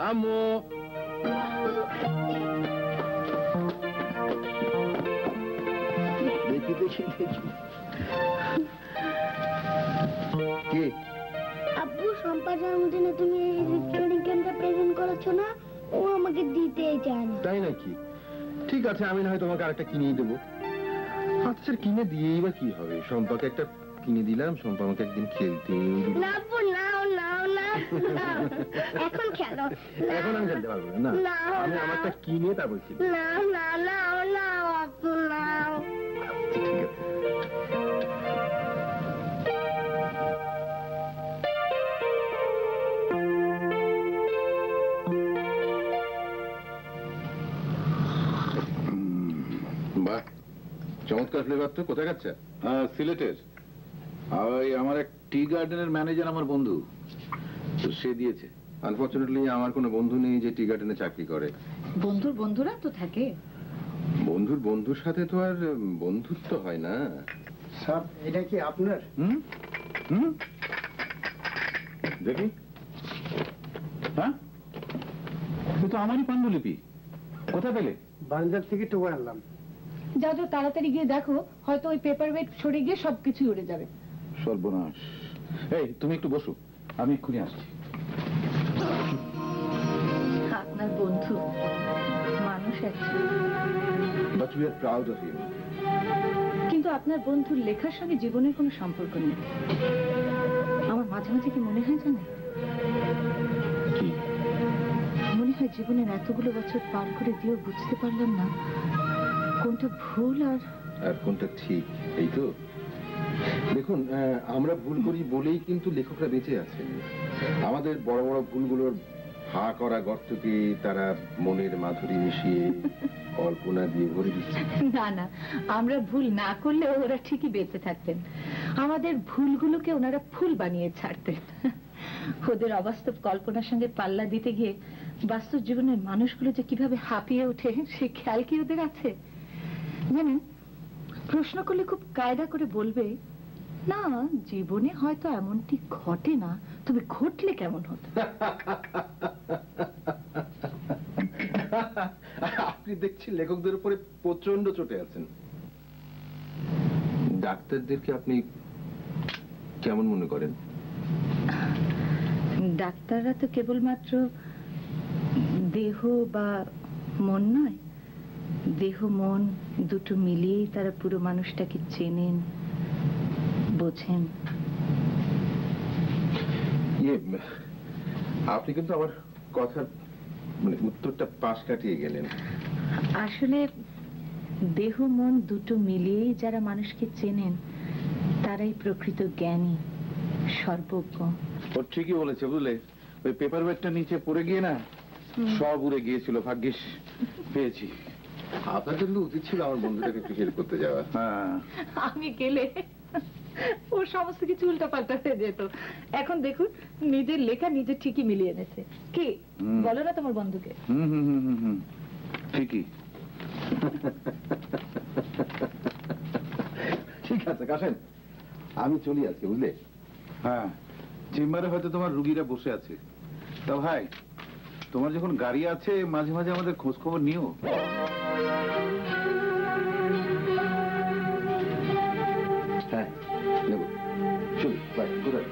আম্মু, দেখি কে? আব্বু, সম্পার জন্মদিনে তুমি এই ইলেকট্রনিক গেমটা প্রেজেন্ট করেছো না, ও আমাকে দিতেই চায় না। তাই নাকি? ঠিক আছে, আমি না হয় তোমাকে আরেকটা কিনে দেবো। আচ্ছা, কিনে দিয়েই বা কি হবে? সম্পাকে একটা কিনে দিলাম, সম্পা আমাকে একদিন খেলতে। না আব্বু, নাও নাও নাও, এখন খেলো। এখন আমি খেলতে পারবো না, আমি আমারটা কিনে তারপর খেলি। না না, নাও নাও আব্বু, নাও। ঠিক আছে। বাহ, চমৎকার ফ্লেভার তো। কোথায় খাচ্ছে? সিলেটের। ওই আমার এক টি গার্ডেনের ম্যানেজার আমার বন্ধু, তো সে দিয়েছে। আনফরচুনেটলি আমার কোনো বন্ধু নেই যে টি গার্ডেনে চাকরি করে। বন্ধুর বন্ধুরা তো থাকে। বন্ধুর বন্ধুর সাথে তো আর বন্ধুত্ব হয় না। স্যার, এটা কি আপনার? দেখি। হ্যাঁ, তো আমারই পাণ্ডুলিপি। কোথায় পেলে? বাজার থেকে টোকা আনলাম। যাও যাও, তাড়াতাড়ি গিয়ে দেখো, হয়তো ওই পেপার ওয়েট সরে গিয়ে সবকিছু উড়ে যাবে। সর্বনাশ। এই, তুমি একটু বসো, আমি এক্ষুনি আসছি। আপনার বন্ধু মানুষ আছে, But we are proud of him. কিন্তু আপনার বন্ধুর লেখার সঙ্গে জীবনের কোনো সম্পর্ক নেই। আমার মাঝে মাঝে কি মনে হয় জানে, কি মনে হয় জীবনের এতগুলো বছর পার করে দিয়েও বুঝতে পারলাম না কোনটা ভুল আর কোনটা ঠিক। এই তো দেখুন, আমরা ভুল করি বলেই কিন্তু লেখকরা বেঁচে আছেন। আমাদের বড় বড় ভুলগুলোর হা করা গর্তকে তারা মনের মাধুরী মিশিয়ে কল্পনা দিয়ে ভরে দিচ্ছে। না না, আমরা ভুল না করলে ওরা ঠিকই বেঁচে থাকতেন। আমাদের ভুলগুলোকে ওনারা ফুল বানিয়ে ছাড়তেন। ওদের অবাস্তব কল্পনার সঙ্গে পাল্লা দিতে গিয়ে বাস্তব জীবনের মানুষগুলো যে কিভাবে হাঁপিয়ে ওঠে সে খেয়াল কি ওদের আছে জানেন? প্রশ্ন করলে খুব কায়দা করে বলবে, না জীবনে হয়তো এমনটি ঘটে না, তবে ঘটলে কেমন হতো। আপনি দেখছি লেখকদের উপরে প্রচন্ড চটে আছেন। ডাক্তারদেরকে আপনি কেমন মনে করেন? ডাক্তাররা তো কেবলমাত্র দেহ বা মন নয়, দেহ মন দুটো মিলিয়েই তারা পুরো মানুষটাকে চেনেন, বোঝেন। আপনি কিন্তু আমার কথার উত্তরটা পাশ কাটিয়ে গেলেন। আসলে দেহ মন দুটো মিলিয়েই যারা মানুষকে চেনেন তারাই প্রকৃত জ্ঞানী, সর্বজ্ঞ। ও ঠিকই বলেছে, বুঝলে? ওই পেপার ব্যাগটা নিচে পড়ে গিয়ে না সব উড়ে গিয়েছিল, ভাগ্যিস পেয়েছি। আপনার জন্য উচিত ছিল আমার বন্ধুটাকে একটু হেল্প করতে যাওয়া। হ্যাঁ, আমি গেলে ওর সমস্ত কিছু উল্টা পাল্টা হয়ে যেত। এখন দেখুন নিজের লেখা নিজে ঠিকই মিলিয়ে এনেছে। কি বলো না তোমার বন্ধুকে? ঠিকই। ঠিক আছে কাশেম, আমি চলি আজকে, বুঝলে? হ্যাঁ, চেম্বারে হয়তো তোমার রুগীরা বসে আছে। তা ভাই, তোমার যখন গাড়ি আছে মাঝে মাঝে আমাদের খোঁজ খবর নিও। হ্যাঁ নেব। চল বাই, কোথায়?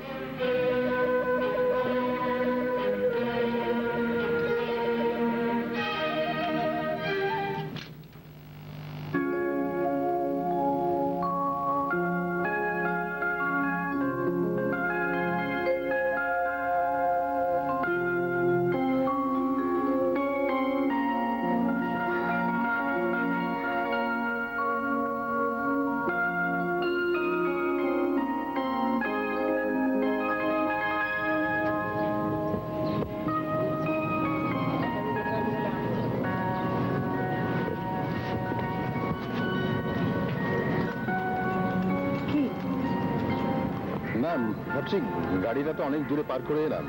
না ভাবছি গাড়িটা তো অনেক দূরে পার করে এলাম।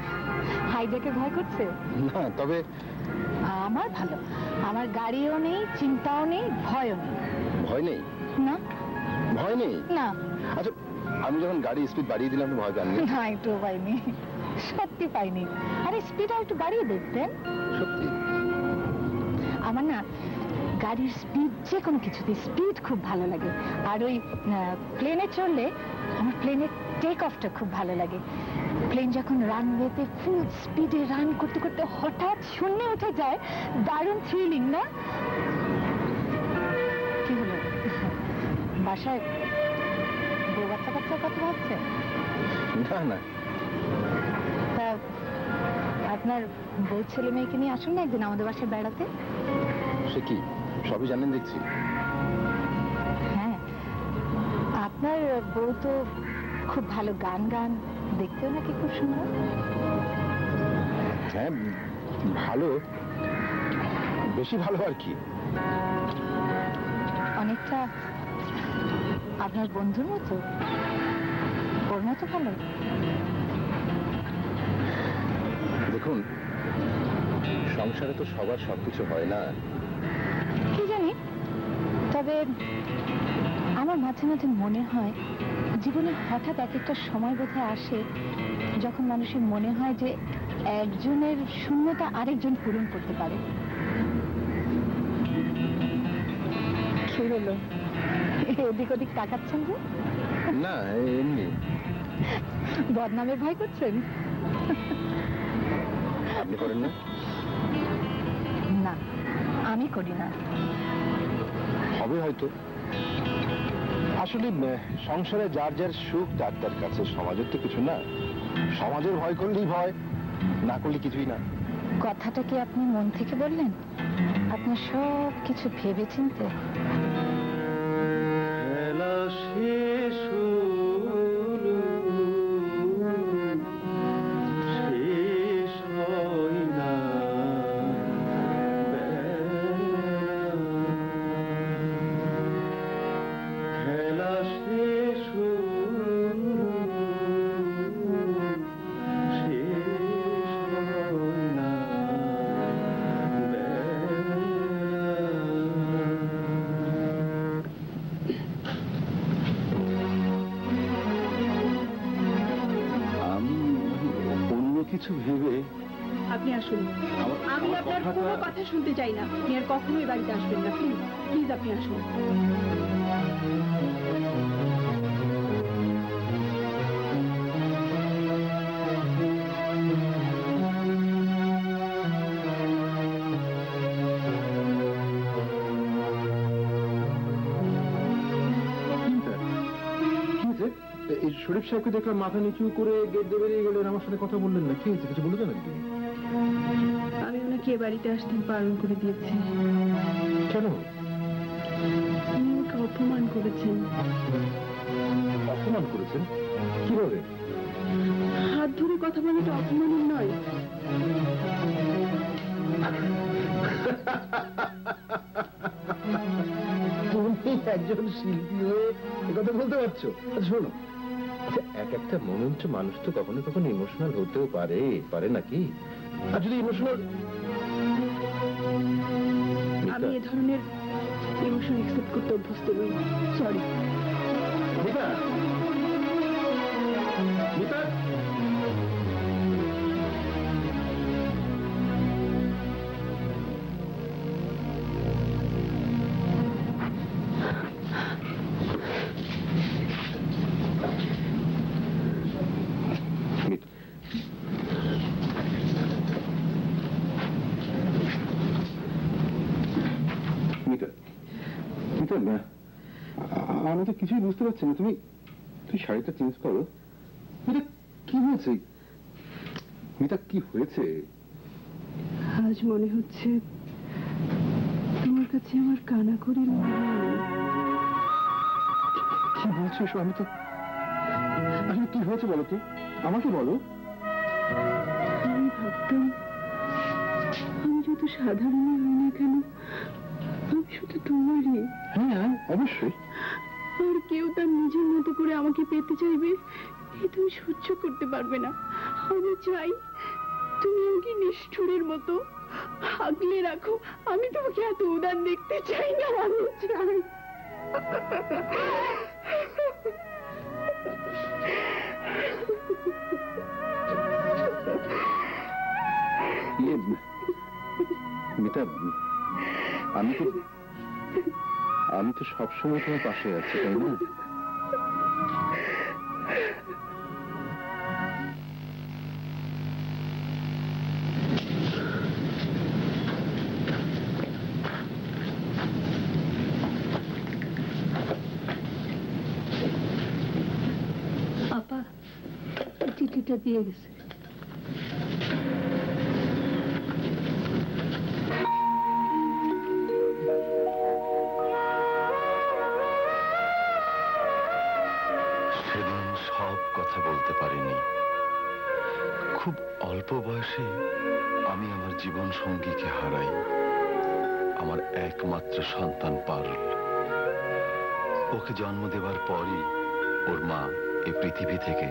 হাইজ্যাকের ভয় করছে? না, তবে আমার ভালো, আমার গাড়িও নেই, চিন্তাও নেই, ভয়ও নেই। ভয় নেই? না ভয় নেই? না। আচ্ছা, আমি যখন গাড়ি স্পিড বাড়িয়ে দিলাম ভয় পাননি? না, একটু পাইনি, সত্যি পাইনি। আরে স্পিড আর একটু বাড়িয়ে দেখতেন। সত্যি? আমার না গাড়ির স্পিড, যে কোনো কিছুতে স্পিড খুব ভালো লাগে। আর ওই প্লেনে চড়লে আমার প্লেনের টেক অফটা খুব ভালো লাগে। প্লেন যখন রানওয়েতে ফুল স্পিডে রান করতে করতে হঠাৎ শূন্যে উঠে যায়, দারুণ থ্রিলিং না? কি হলো, বাসায় বউ বাচ্চা কাচ্চার কথা ভাবছে? না না। তা আপনার বউ ছেলে মেয়েকে নিয়ে আসুন না একদিন আমাদের বাসায় বেড়াতে। সে কি, সবই জানেন দেখছি। হ্যাঁ, আপনার বউ তো খুব ভালো গান গান, দেখতেও নাকি খুব সুন্দর। হ্যাঁ ভালো, বেশি ভালো আর কি। অনেকটা আপনার বন্ধুর মতো, ওর মতো ভালো। দেখুন, সংসারে তো সবার সবকিছু হয় না। কি জানি, তবে আমার মাঝে মাঝে মনে হয় জীবনে হঠাৎ এক একটা সময় বোধহয় আসে যখন মানুষের মনে হয় যে একজনের শূন্যতা আরেকজন পূরণ করতে পারে। কি হলো, এদিক ওদিক তাকাচ্ছেন যে? না, এমনি। বদনামের ভয় করছেন? আপনি করেন না? না, আমি করি না। হবে হয়তো। আসলে সংসারে যার যার সুখ তার তার কাছে, সমাজের তো কিছু না। সমাজের ভয় করলেই ভয়, না করলে কিছুই না। কথাটা কি আপনি মন থেকে বললেন? আপনার সব কিছু ভেবে চিনতে? কিছু ভেবে। আপনি আসুন, আমি আপনার কোনো কথা শুনতে চাই না। আপনি আর কখনোই বাড়িতে আসবেন না, প্লিজ প্লিজ আপনি আসুন। শরীফ সাহেবকে দেখলাম মাথা নিচু করে গেট দিয়ে বেরিয়ে গেলেন, আমার সাথে কথা বললেন না। কি হয়েছে, কিছু বলে দেন একদিন? আমি ওনাকে বাড়িতে আসতে বারণ করে দিয়েছি। কেন? উনি ওকে অপমান করেছেন। অপমান করেছেন? কিভাবে? হাত ধরে কথা বলাটা অপমানের নয়। তুমি একজন শিল্পী হয়ে কথা বলতে পারছো? আচ্ছা শোনো, এক একটা মোমেন্ট মানুষ তো কখনো কখনো ইমোশনাল হতেও পারে, পারে নাকি? আর যদি ইমোশনাল, আমি এ ধরনের ইমোশন অ্যাকসেপ্ট করতে অভ্যস্ত নই। সরি। মিতা, মিতা। না, আমি তো কিছুই বুঝতে পারছি না। তুমি শাড়িটা চেঞ্জ করো। এটা কি হয়েছে মিতা, কি হয়েছে? আজ মনে হচ্ছে তোমার কাছে আমার কানাকড়ির কি বলছো এসব? আমি তো আসলে কি হয়েছে বলো তো, আমাকে বলো। আমি ভাবতাম আমি যত সাধারণই হই না কেন আমি শুধু তোমারই। হ্যাঁ অবশ্যই। আর কেউ তার নিজের মতো করে আমাকে পেতে চাইবে এই তুমি সহ্য করতে পারবে না। আমি চাই তুমি আমাকে নিষ্ঠুরের মতো আগলে রাখো। আমি তোমাকে এত উদার দেখতে চাই না। আমি চাই মিতা, আমি তো সবসময় তোমার পাশে আছি, তাই না? আপা চিঠিটা দিয়ে গেছে। সেদিন সব কথা বলতে পারিনি। খুব অল্প বয়সে আমি আমার জীবন সঙ্গীকে হারাই, আমার একমাত্র সন্তান পারুল। ওকে জন্ম দেবার পরই ওর মা এই পৃথিবী থেকে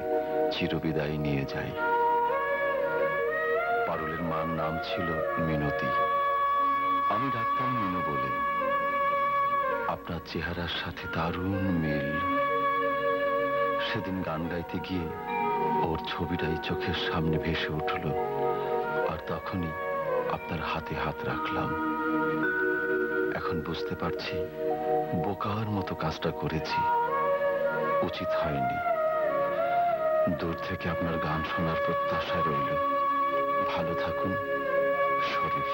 চিরবিদায় নিয়ে যায়। পারুলের মার নাম ছিল মিনতি, আমি ডাকতাম মিনু বলে। আপনার চেহারার সাথে দারুণ মিল। সেদিন গান গাইতে গিয়ে ওর ছবিটাই চোখের সামনে ভেসে উঠল, আর তখনই আপনার হাতে হাত রাখলাম। এখন বুঝতে পারছি বোকার মতো কাজটা করেছি, উচিত হয়নি। দূর থেকে আপনার গান শোনার প্রত্যাশা রইল। ভালো থাকুন, শরীফ।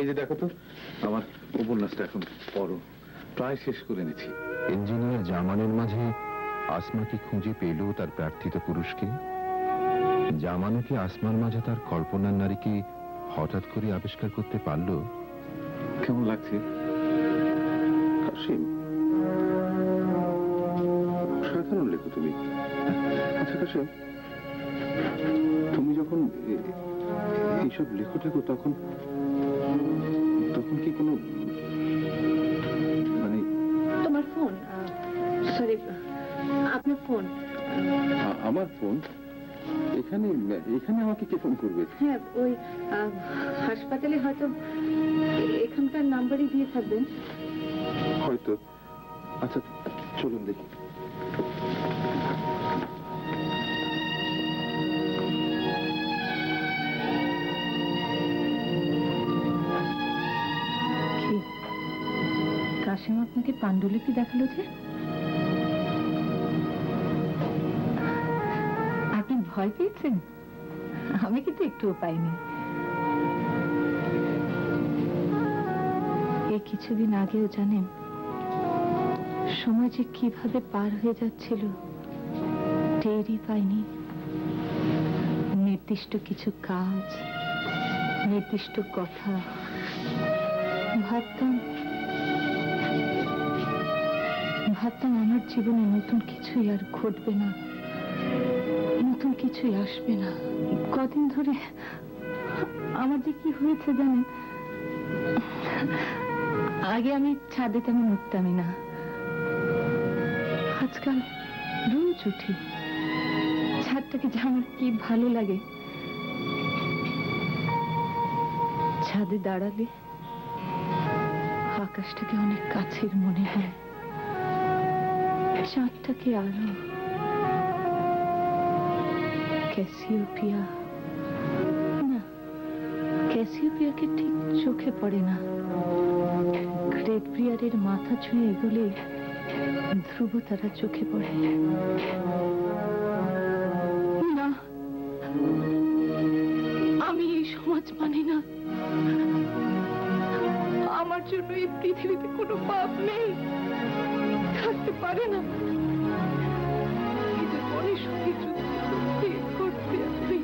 এই যে দেখো তো, আমার উপন্যাসটা এখন পড়ো, প্রায় শেষ করে নিয়েছি। ইঞ্জিনিয়ার জামানের মাঝে আসমা কি খুঁজে পেল তার প্রার্থিত পুরুষকে? জামানও কি আসমার মাঝে তার কল্পনার নারীকে হঠাৎ করে আবিষ্কার করতে পারলো? কেমন লাগছে কাশিম? সাধারণ লেখো তুমি। আচ্ছা কাশিম, তুমি যখন এইসব লেখো তখন কি কোনো মানে তোমার ফোন? সরি, আপনার ফোন। আমার ফোন? এখানে আমাকে কে ফোন করবে? হ্যাঁ, ওই হাসপাতালে হয়তো এখানকার নাম্বারই দিয়ে থাকবেন হয়তো। আচ্ছা চলুন দেখি। কাশিম আপনাকে পাণ্ডুলিপি দেখালো যে? আপনি ভয় পেয়েছেন? আমি কিন্তু একটুও পাইনি। এই কিছুদিন আগেও জানেন সময় যে কিভাবে পার হয়ে যাচ্ছিল টেরই পাইনি। নির্দিষ্ট কিছু কাজ, নির্দিষ্ট কথা, ভাবতাম আমার জীবনে নতুন কিছুই আর ঘটবে না, নতুন কিছুই আসবে না। কদিন ধরে আমার যে কি হয়েছে জানেন, আগে আমি ছাদে তেমন উঠতামই না, আজকাল রোজ উঠি। ছাদটাকে যে আমার কি ভালো লাগে। ছাদে দাঁড়ালে আকাশটাকে অনেক কাছের মনে হয়, চাঁদটাকে আরো। ক্যাসিওপিয়া না, ক্যাসিওপিয়াকে ঠিক চোখে পড়ে না। গ্রেট ব্রিয়ারের মাথা ছুঁয়ে এগোলে ধ্রুব তারা চোখে পড়ে না। আমি এই সমাজ মানি না। আমার জন্য এই পৃথিবীতে কোনো পাপ নেই, থাকতে পারে না। নিজের মনের সঙ্গে যুদ্ধ করতে করতে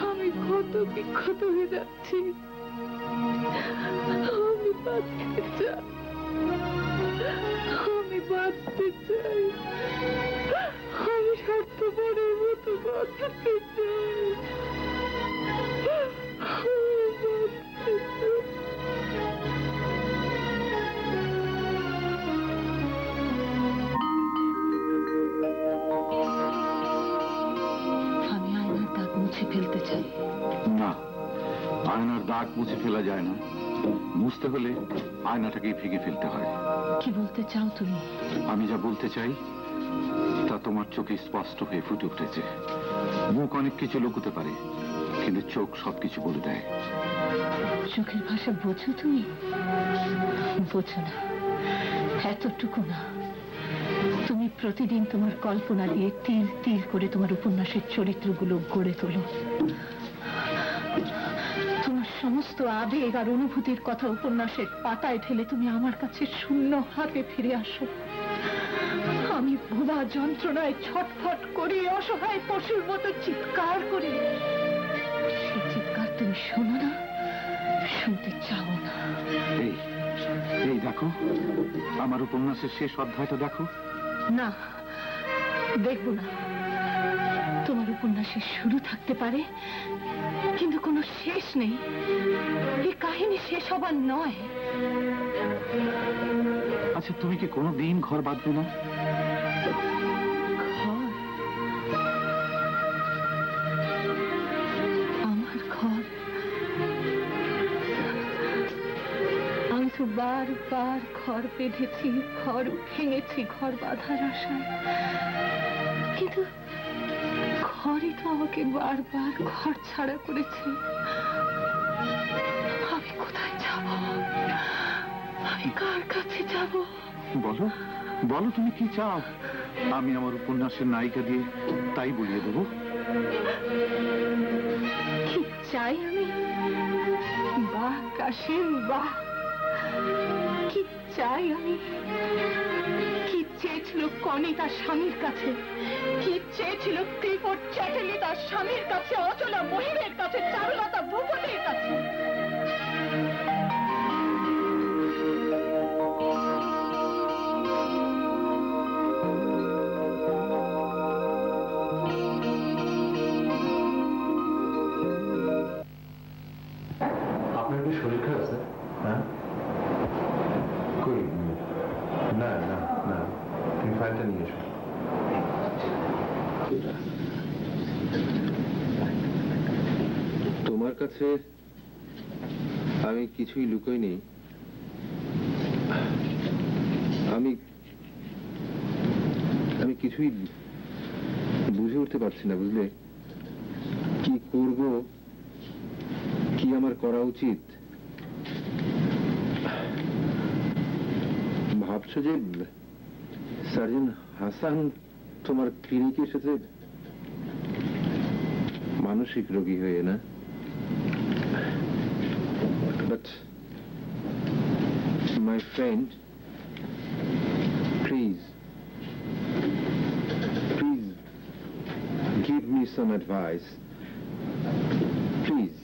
আমি ক্ষত বিক্ষত হয়ে যাচ্ছি। আমি বাঁচতে চাই, আমি বাঁচতে চাই, আমি স্বার্থপরের মতো বাঁচতে চাই। আমি আয়নার দাগ মুছে ফেলতে চাই। না, আয়নার দাগ মুছে ফেলা যায় না। মুছতে হলে আয়নাটাকেই ভেঙে ফেলতে হয়। কি বলতে চাও তুমি? আমি যা বলতে চাই তা তোমার চোখে স্পষ্ট হয়ে ফুটে উঠেছে। মুখ অনেক কিছু লুকোতে পারে, কিন্তু চোখ সবকিছু বলে দেয়। চোখের ভাষা বোঝো তুমি? বোঝো না, এতটুকু না। তুমি প্রতিদিন তোমার কল্পনা দিয়ে তিল তিল করে তোমার উপন্যাসের চরিত্রগুলো গড়ে তোলো। তোমার সমস্ত আবেগ আর অনুভূতির কথা উপন্যাসের পাতায় ঠেলে তুমি আমার কাছে শূন্য হাতে ফিরে আসো। আমি ভোলা যন্ত্রণায় ছটফট করি, অসহায় পশুর মতো চিৎকার করি। সেই চিৎকার তুমি শোনো না, শুনতে চাও না। এই এই দেখো, আমার উপন্যাসের শেষ অধ্যায়টা দেখো। না, দেখব না। তোমার উপন্যাসের শুরু থাকতে পারে, কিন্তু কোনো শেষ নেই। এই কাহিনী শেষ হবার নয়। আচ্ছা, তুমি কি কোনোদিন ঘর বাঁধবে না? ঘর? আমার ঘর? আমি তো বারবার ঘর বেঁধেছি, ঘর ভেঙেছি ঘর বাঁধার আশায়, কিন্তু ঘরই তো আমাকে বারবার ঘর ছাড়া করেছে। আমি কোথায় যাব? আমি কার কাছে যাব? বলো বলো, তুমি কি চাও? আমি আমার উপন্যাসের নায়িকা দিয়ে তাই বলিয়ে দেবো। কি চাই আমি? বাহ কাশিম, বাহ! কি চাই আমি? কি চেয়েছিল কনি তার স্বামীর কাছে? কি চেয়েছিল ক্লিফোর্ড চ্যাটার্লি তার স্বামীর কাছে, অচলা মহিমের কাছে, চারুলতা ভূপতির কাছে? আপনার কি শরীর খারাপ আছে? হ্যাঁ, কই? না না না, তুমি ফাইলটা নিয়ে এসো। তোমার কাছে আমি কিছুই লুকোইনি। আমি আমি কিছুই বুঝে উঠতে পারছি না, বুঝলে? কি করব, কি আমার করা উচিত? ভাবছো যে সার্জন হাসান তোমার ক্লিনিকে এসেছে মানসিক রোগী হয়ে, না? But my friend, please give me some advice. Please.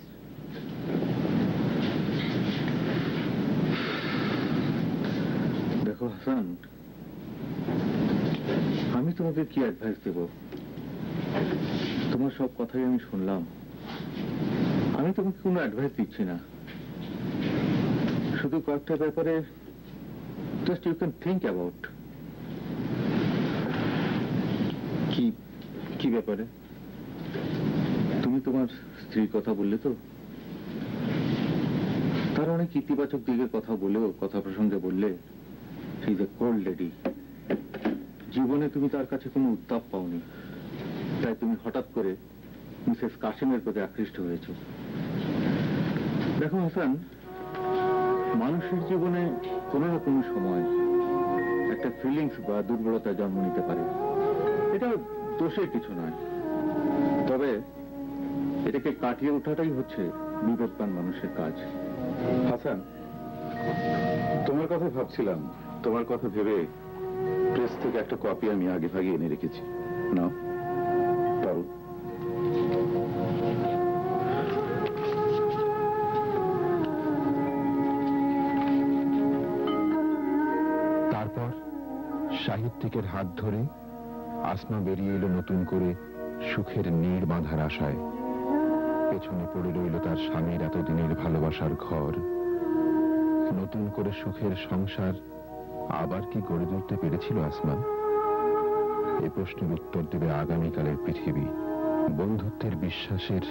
দেখো হাসান, আমি তোমাকে কি অ্যাডভাইস দেব? তোমার সব কথাই আমি শুনলাম। আমি তোমাকে কোনো অ্যাডভাইস দিচ্ছি না, শুধু কয়েকটা ব্যাপারে just you can think about. কি ব্যাপারে? তুমি তোমার স্ত্রীর কথা বললে তো, তার অনেক ইতিবাচক দিকের কথা বলেও, কথা প্রসঙ্গে বললে she is a cold lady. জীবনে তুমি তার কাছে কোনো উত্তাপ পাওনি, তাই তুমি হঠাৎ করে মিসেস কাসিমের প্রতি আকৃষ্ট হয়েছ। দেখো হাসান, মানুষের জীবনে কোনো না কোনো সময় একটা ফিলিংস বা দুর্বলতা জন্ম নিতে পারে। এটা দোষের কিছু নয়, এটাকে কাটিয়ে ওঠাটাই হচ্ছে বিবেকবান মানুষের কাজ। হাসান, তোমার কথা ভাবছিলাম, তোমার কথা ভেবে প্রেস থেকে একটা কপি আমি আগে ভাগে এনে রেখেছি। নাও পড়ো। তারপর সাহিত্যিকের হাত ধরে আসমা বেরিয়ে এলো নতুন করে সুখের নীড় বাঁধার আশায়। পেছনে পড়ে রইল তার স্বামীর এতদিনের ভালোবাসার ঘর। নতুন করে সুখের সংসার আবার কি গড়ে তুলতে পেরেছিল আসমা? এ প্রশ্নের উত্তর দেবে আগামীকালের পৃথিবী। বন্ধুত্বের বিশ্বাসের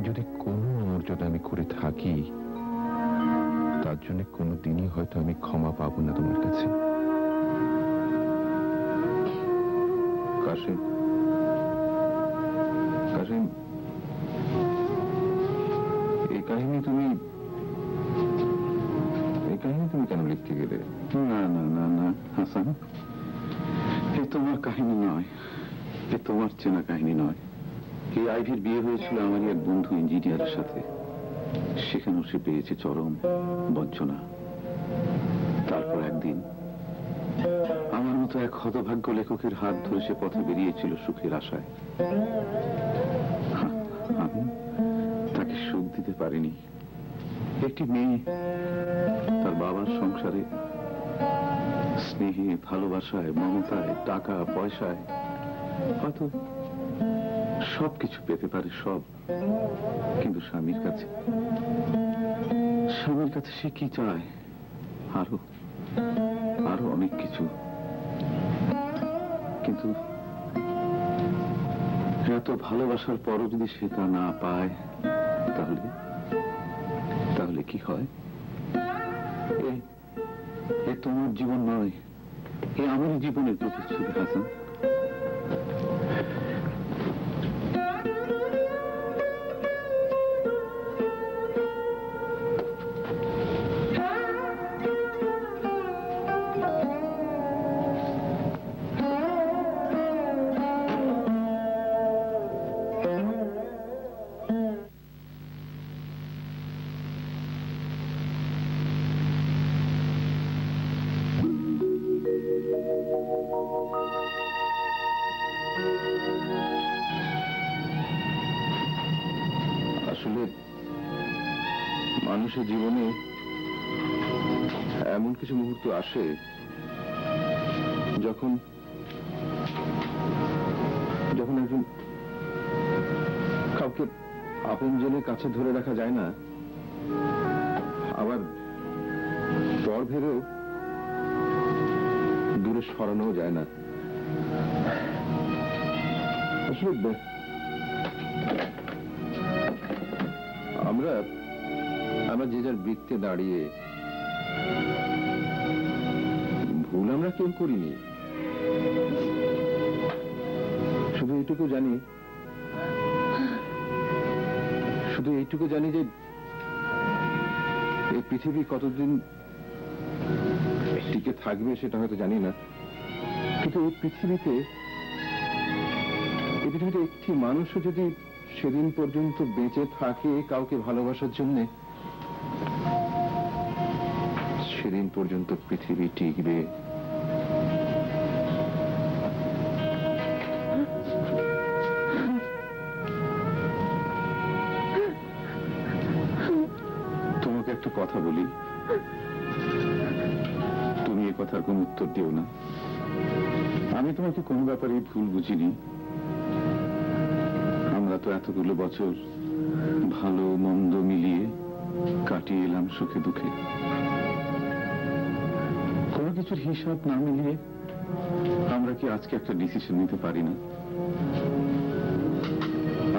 যদি কোনো অমর্যাদা আমি করে থাকি, তার জন্য কোনোদিনই হয়তো আমি ক্ষমা পাবো না তোমার কাছে। কাশিম, কাশিম, এই কাহিনী তুমি কেন লিখতে গেলে? না না না না হাসান, এ তোমার কাহিনী নয়, এ তোমার চেনা কাহিনী নয়। এই আইভির বিয়ে হয়েছিল আমারই এক বন্ধু ইঞ্জিনিয়ারের সাথে। সেখানেও সে পেয়েছে চরম বঞ্চনা। তারপর একদিন আমার মতো এক হতভাগ্য লেখকের হাত ধরে সে পথে বেরিয়েছিল সুখের আশায়। আমি তাকে সুখ দিতে পারিনি। একটি মেয়ে তার বাবার সংসারে স্নেহে, ভালোবাসায়, মমতায়, টাকা পয়সায় হয়তো সবকিছু পেতে পারে, সব। কিন্তু স্বামীর কাছে সে কি চায়? আরো আরো অনেক কিছু। কিন্তু এত ভালোবাসার পরও যদি সে তা না পায়, তাহলে কি হয়? এ তোমার জীবন নয়, এ আমারই জীবনের প্রতিশ্রুতি হাসান। মানুষের জীবনে এমন কিছু মুহূর্ত আসে যখন একজন কাউকে আপনজনের কাছে ধরে রাখা যায় না, আবার পর ভেবেও দূরে সরানো যায় না। আসলে আমরা যে যার বৃত্তে দাঁড়িয়ে ভুল আমরা কেউ করিনি। শুধু এইটুকু জানি যে এই পৃথিবী কতদিন টিকে থাকবে সেটা হয়তো জানি না, কিন্তু এই পৃথিবীতে একটি মানুষও যদি সেদিন পর্যন্ত বেঁচে থাকে কাউকে ভালোবাসার জন্যে, সেদিন পর্যন্ত পৃথিবী টিকবে। তোমাকে একটা কথা বলি, তুমি এ কথার কোন উত্তর দিও না। আমি তোমাকে কোনো ব্যাপারে ভুল বুঝিনি। আমরা তো এতগুলো বছর ভালো মন্দ মিলিয়ে কাটিয়ে এলাম সুখে দুঃখে। কোনো কিছুর হিসাব না মিলিয়ে আমরা কি আজকে একটা ডিসিশন নিতে পারি না?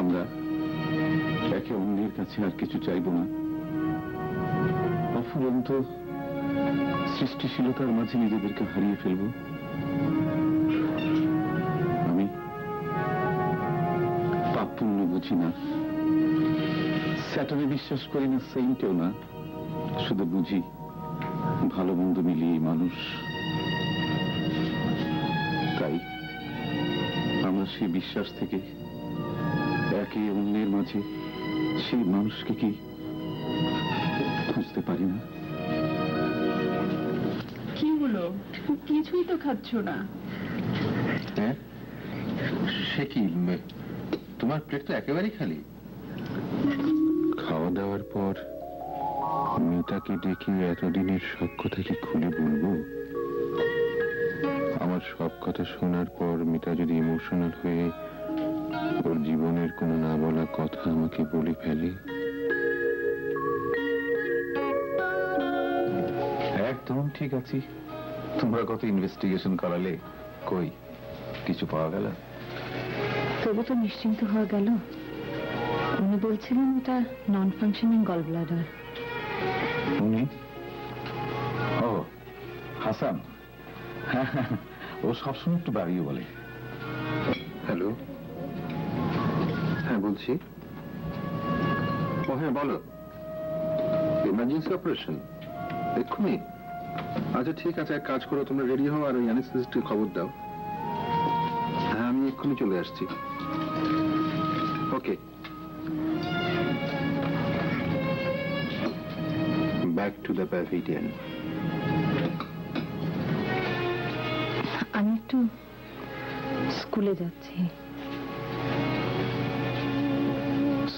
আমরা একে অন্যের কাছে আর কিছু চাইব না, অফুরন্ত সৃষ্টিশীলতার মাঝে নিজেদেরকে হারিয়ে ফেলব। আমি পাপ পুণ্য বুঝি না, স্যাটানে বিশ্বাস করি না, সেইন্টেও না, শুধু বুঝি ভালো মন্দ মিলিয়ে মানুষ। তাই আমরা সেই বিশ্বাস থেকে একে অন্যের মাঝে সেই মানুষকে কি বুঝতে পারি না? কি হলো, কিছুই তো খাচ্ছ না? হ্যাঁ, সে কি, তোমার প্লেট তো একেবারেই খালি। খাওয়া দাওয়ার পর মিতাকে ডেকে এতদিনের সব কথা কি খুলে বলবো? আমার সব কথা শোনার পর মিতা যদি ইমোশনাল হয়ে ওর জীবনের কোনো না বলা কথা আমাকে বলে ফেলে? একদম ঠিক আছি। তোমরা কত ইনভেস্টিগেশন করালে, কই কিছু পাওয়া গেল? তবু তো নিশ্চিন্ত হওয়া গেল। উনি বলছিলেন এটা নন ফাংশনিং গল ব্লাডার। উনি? ও হাসান, হ্যাঁ, ও সবসময় একটু বাড়িয়ে বলে। হ্যালো, হ্যাঁ বলছি। ও হ্যাঁ বলো, ইমার্জেন্সি অপারেশন এক্ষুনি? আচ্ছা ঠিক আছে, এক কাজ করো, তোমরা রেডি হও আর ওই অ্যানেস্থেসিস্টকে খবর দাও। হ্যাঁ আমি এক্ষুনি চলে আসছি। ওকে, ব্যাক টু দ্য প্যাভিলিয়ন। আমি একটু স্কুলে যাচ্ছি।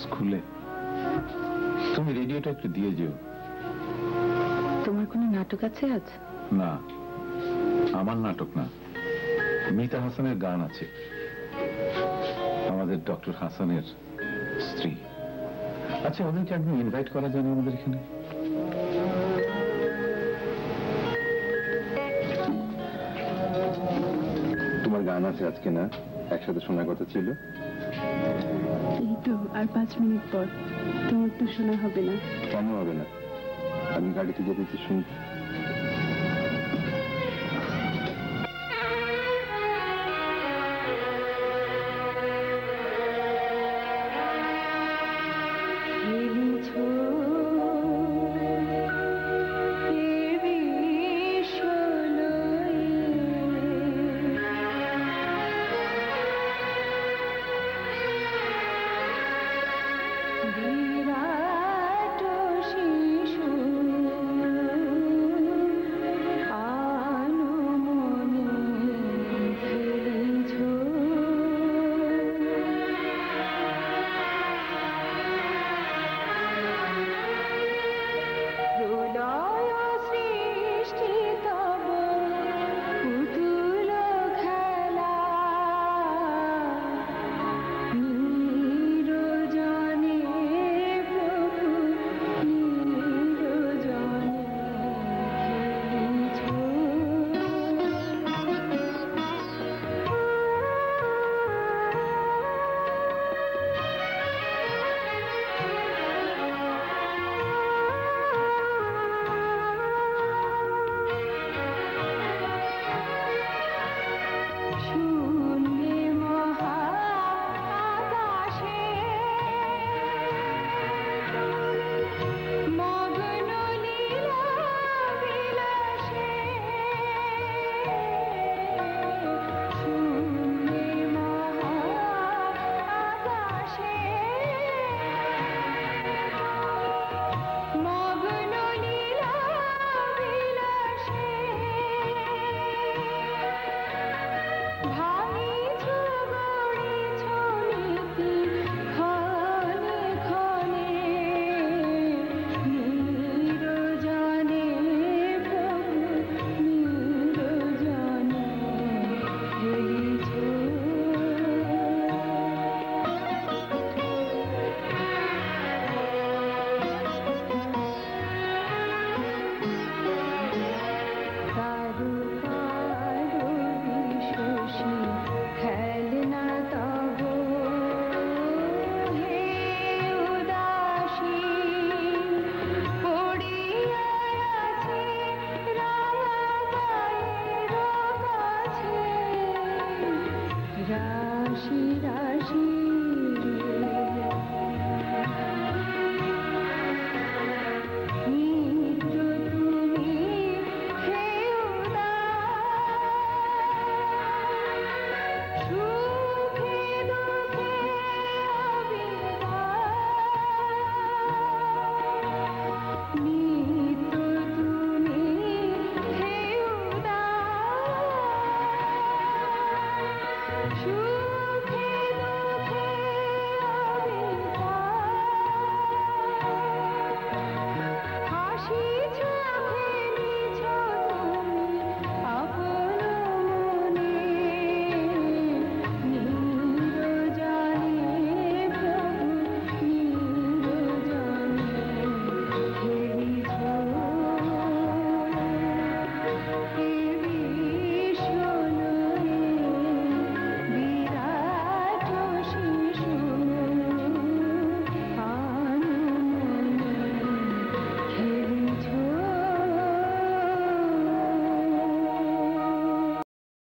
স্কুলে? তুমি রেডিওটা একটু দিয়ে যেও। তোমার কোনো নাটক আছে আজ? না, আমার নাটক না, মিতা হাসানের গান আছে। আমাদের ডক্টর হাসানের স্ত্রী। আচ্ছা, ওদেরকে একদিন ইনভাইট করা যায় না আমাদের এখানে? তোমার গান আছে আজকে না? একসাথে শোনার কথা ছিল। এই তো আর 5 মিনিট পর। তোমার তো শোনা হবে না। কেন হবে না? আমি গাড়িতে যেতে শুনতে